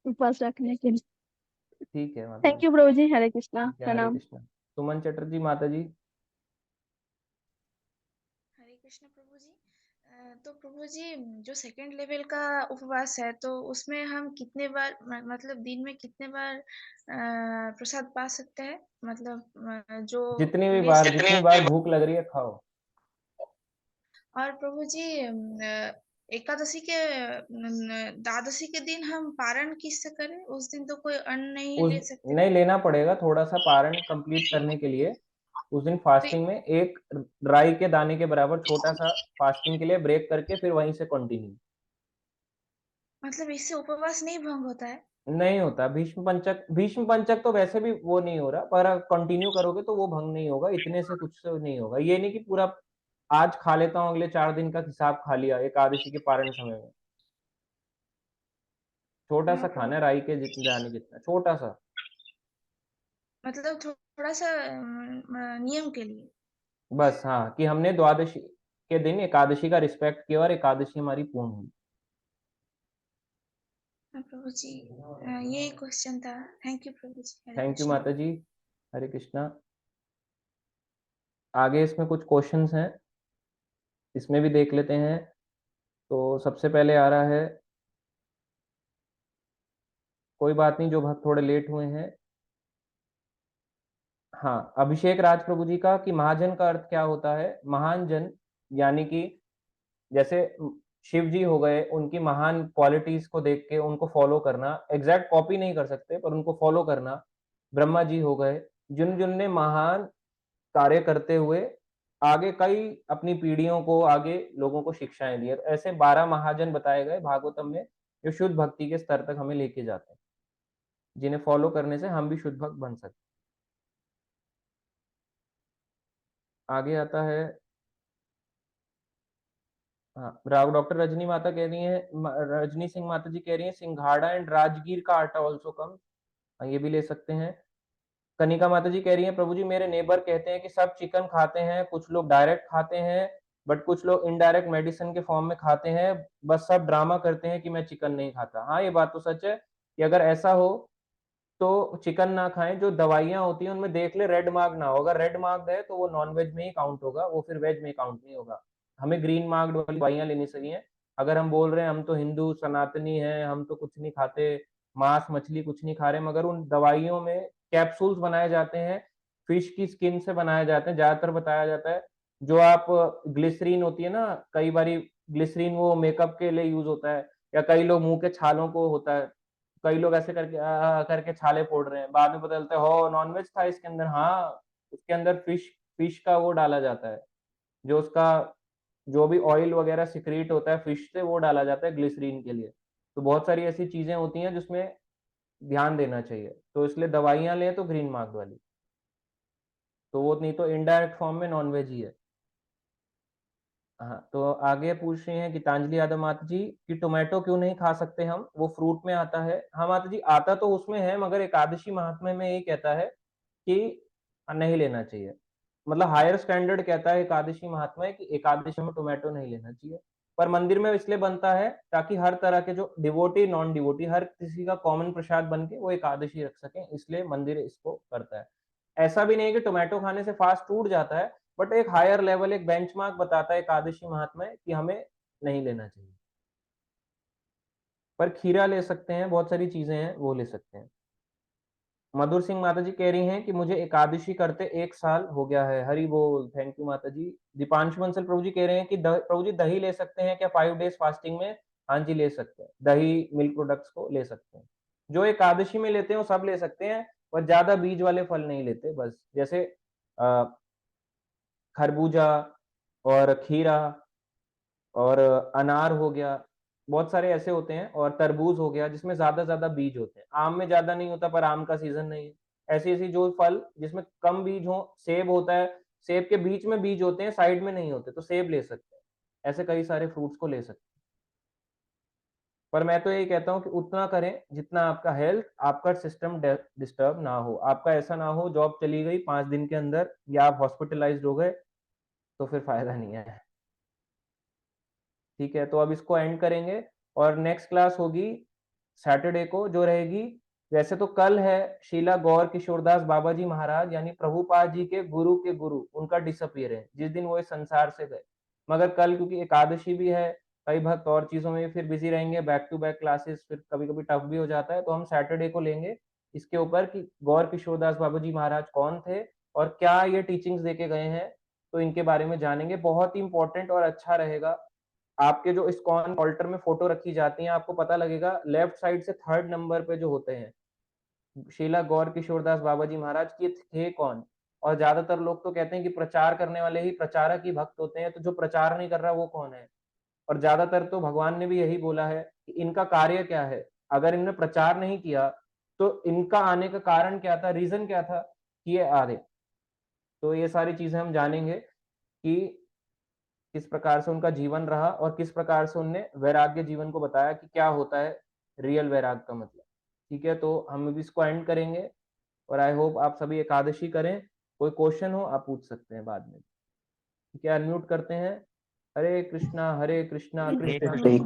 उपवास रखने के लिए। ठीक है माता थैंक जी। यू प्रभु जी, हरे कृष्णा, ठीक है, हरे प्रणाम। कृष्णा। सुमन चटर्जी माता जी। हरे कृष्ण प्रभु जी। तो प्रभु जी जो सेकंड लेवल का उपवास है तो उसमें हम कितने बार मतलब दिन में कितने बार प्रसाद पा सकते हैं मतलब जो जितनी बार भूख लग रही है खाओ। और प्रभु जी एकादशी के द्वादशी के दिन हम पारण किससे करें? उस दिन तो कोई अन्न नहीं उस ले सकते नहीं ना। लेना पड़ेगा, थोड़ा सा पारण कंप्लीट करने के लिए उस दिन तो फास्टिंग में एक राई के दाने के बराबर छोटा सा फास्टिंग के लिए ब्रेक करके फिर वहीं से कंटिन्यू। मतलब इससे उपवास नहीं भंग होता है? नहीं होता। भीष्म पंचक तो वैसे भी वो नहीं हो रहा, पर कंटिन्यू करोगे तो वो भंग नहीं होगा, इतने से कुछ से नहीं होगा। ये नहीं कि पूरा आज खा लेता हूँ अगले 4 दिन का हिसाब खा लिया एकादशी के पारण समय में। छोटा हाँ सा खाना है, प्रभु राई के जितने दाने जितना, छोटा सा। मतलब थोड़ा सा नियम के लिए। बस हाँ, कि हमने द्वादशी के दिन एकादशी का रिस्पेक्ट किया और एकादशी हमारी पूर्ण हुई। हाँ प्रभु जी यही क्वेश्चन था। थैंक यू प्रभु जी। Hare thank you Krishna. माता जी। हरे कृष्णा। आगे इसमें कुछ क्वेश्चंस हैं, इसमें भी देख लेते हैं। तो सबसे पहले आ रहा है, कोई बात नहीं जो भक्त थोड़े लेट हुए हैं। हाँ, अभिषेक राज प्रभु जी का कि महाजन का अर्थ क्या होता है? महान जन यानी कि जैसे शिव जी हो गए, उनकी महान क्वालिटीज को देख के उनको फॉलो करना, एग्जैक्ट कॉपी नहीं कर सकते पर उनको फॉलो करना। ब्रह्मा जी हो गए, जिन जिनने महान कार्य करते हुए आगे कई अपनी पीढ़ियों को, आगे लोगों को शिक्षाएं दी है। ऐसे 12 महाजन बताए गए भागवतम में, जो शुद्ध भक्ति के स्तर तक हमें लेके जाते हैं, जिन्हें फॉलो करने से हम भी शुद्ध भक्त बन सकते हैं। आगे आता है, हाँ, डॉक्टर रजनी माता कह रही है, रजनी सिंह माता जी कह रही है सिंघाड़ा एंड राजगीर का आटा ऑल्सो कम, ये भी ले सकते हैं। कनिका माता जी कह रही है प्रभु जी मेरे नेबर कहते हैं कि सब चिकन खाते हैं, कुछ लोग डायरेक्ट खाते हैं बट कुछ लोग इनडायरेक्ट मेडिसिन के फॉर्म में खाते हैं, बस सब ड्रामा करते हैं कि मैं चिकन नहीं खाता। हाँ, ये बात तो सच है कि अगर ऐसा हो तो चिकन ना खाएं। जो दवाइयां होती हैं उनमें देख ले रेड मार्क ना हो, अगर रेड मार्क है तो वो नॉन वेज में ही काउंट होगा, वो फिर वेज में काउंट नहीं होगा। हमें ग्रीन मार्क्ड वाली दवाइयां लेनी चाहिए। अगर हम बोल रहे हैं हम तो हिंदू सनातनी हैं, हम तो कुछ नहीं खाते, मांस मछली कुछ नहीं खा रहे, मगर उन दवाइयों में कैप्सूल्स बनाए जाते हैं, फिश की स्किन से बनाए जाते हैं, ज्यादातर बताया जाता है। जो आप ग्लिसरीन होती है ना, कई बारी ग्लिसरीन वो मेकअप के लिए यूज होता है, या कई लोग मुंह के छालों को होता है, कई लोग ऐसे करके करके छाले फोड़ रहे हैं, बाद में पता चलता है हो नॉनवेज था इसके अंदर। हाँ, उसके अंदर फिश फिश का वो डाला जाता है, जो उसका जो भी ऑयल वगैरह सिक्रीट होता है फिश से, वो डाला जाता है ग्लिसरीन के लिए। तो बहुत सारी ऐसी चीजें होती हैं जिसमें ध्यान देना चाहिए, तो इसलिए दवाइयां लें तो ग्रीन मार्क वाली, तो वो नहीं तो इनडायरेक्ट फॉर्म में नॉनवेज ही है। हाँ, तो आगे पूछ रही हैं गीतांजलि यादव माता जी कि टोमेटो क्यों नहीं खा सकते हम, वो फ्रूट में आता है। हाँ माता जी, आता तो उसमें है, मगर एकादशी महात्म्य में ये कहता है कि नहीं लेना चाहिए। मतलब हायर स्टैंडर्ड कहता है एकादशी महात्म्य कि एकादशी में टोमेटो नहीं लेना चाहिए। पर मंदिर में इसलिए बनता है ताकि हर तरह के जो डिवोटी नॉन डिवोटी हर किसी का कॉमन प्रसाद बन के वो एकादशी रख सके, इसलिए मंदिर इसको करता है। ऐसा भी नहीं है कि टोमेटो खाने से फास्ट टूट जाता है, बट एक हायर लेवल, एक बेंचमार्क बताता है एकादशी महात्म्य कि हमें नहीं लेना चाहिए। पर खीरा ले सकते हैं, बहुत सारी चीजें हैं वो ले सकते हैं। मधुर सिंह माता जी कह रही हैं कि मुझे एकादशी करते 1 साल हो गया है, हरि बोल। थैंक यू माता जी। दीपांशु बंसल प्रभु जी कह रहे हैं कि प्रभु जी दही ले सकते हैं क्या 5 डेज फास्टिंग में? हाँ जी, ले सकते हैं, दही मिल्क प्रोडक्ट्स को ले सकते हैं। जो एकादशी में लेते हैं वो सब ले सकते हैं, पर ज्यादा बीज वाले फल नहीं लेते। बस जैसे खरबूजा और खीरा और अनार हो गया, बहुत सारे ऐसे होते हैं, और तरबूज हो गया जिसमें ज्यादा बीज होते हैं। आम में ज्यादा नहीं होता, पर आम का सीजन नहीं है। ऐसी ऐसी जो फल जिसमें कम बीज हो, सेब होता है, सेब के बीच में बीज होते हैं, साइड में नहीं होते, तो सेब ले सकते हैं। ऐसे कई सारे फ्रूट्स को ले सकते हैं। पर मैं तो यही कहता हूँ कि उतना करें जितना आपका हेल्थ, आपका सिस्टम डिस्टर्ब ना हो। आपका ऐसा ना हो जॉब चली गई 5 दिन के अंदर, या आप हॉस्पिटलाइज्ड हो गए, तो फिर फायदा नहीं है। ठीक है, तो अब इसको एंड करेंगे, और नेक्स्ट क्लास होगी सैटरडे को, जो रहेगी, वैसे तो कल है शीला गौर किशोरदास बाबा जी महाराज यानी प्रभुपाद जी के गुरु, उनका डिसअपियरेंस, जिस दिन वो इस संसार से गए। मगर कल क्योंकि एकादशी भी है, कई भक्त और चीजों में फिर बिजी रहेंगे, बैक टू बैक क्लासेस, फिर कभी कभी टफ भी हो जाता है, तो हम सैटरडे को लेंगे इसके ऊपर कि गौर किशोरदास बाबा जी महाराज कौन थे और क्या ये टीचिंग्स देके गए हैं, तो इनके बारे में जानेंगे। बहुत ही इंपॉर्टेंट और अच्छा रहेगा। आपके जो इस्कॉन ऑल्टर में फोटो रखी जाती है, आपको पता लगेगा लेफ्ट साइड से 3rd नंबर पे जो होते हैं शीला गौर किशोरदास बाबा जी महाराज, ये थे कौन। और ज्यादातर लोग तो कहते हैं कि प्रचार करने वाले ही प्रचारक ही भक्त होते हैं, तो जो प्रचार नहीं कर रहा वो कौन है। और ज्यादातर तो भगवान ने भी यही बोला है कि इनका कार्य क्या है। अगर इन्होंने प्रचार नहीं किया तो इनका आने का कारण क्या था, रीजन क्या था कि ये आ रहे। तो ये सारी चीजें हम जानेंगे कि किस प्रकार से उनका जीवन रहा और किस प्रकार से उनने वैराग्य जीवन को बताया कि क्या होता है रियल वैराग का मतलब। ठीक है, तो हम भी इसको एंड करेंगे और आई होप आप सभी एकादशी करें। कोई क्वेश्चन हो आप पूछ सकते हैं बाद में। ठीक है, अनम्यूट करते हैं। हरे कृष्णा कृष्णा हरे कृष्णा कृष्णा हरे हरे,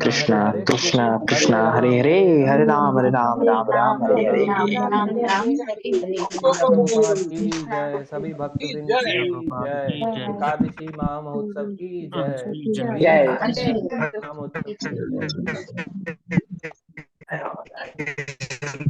कृष्णा कृष्णा हरे हरे, हरे राम राम राम हरे हरे। राम राम हरे हरे। श्रील प्रभुपाद की जय, सभी भक्त वृंद की प्रभुपाद जय, की जय। एकादशी महामहोत्सव की जय, की जय। जय। एकादशी महामहोत्सव की जय। जय।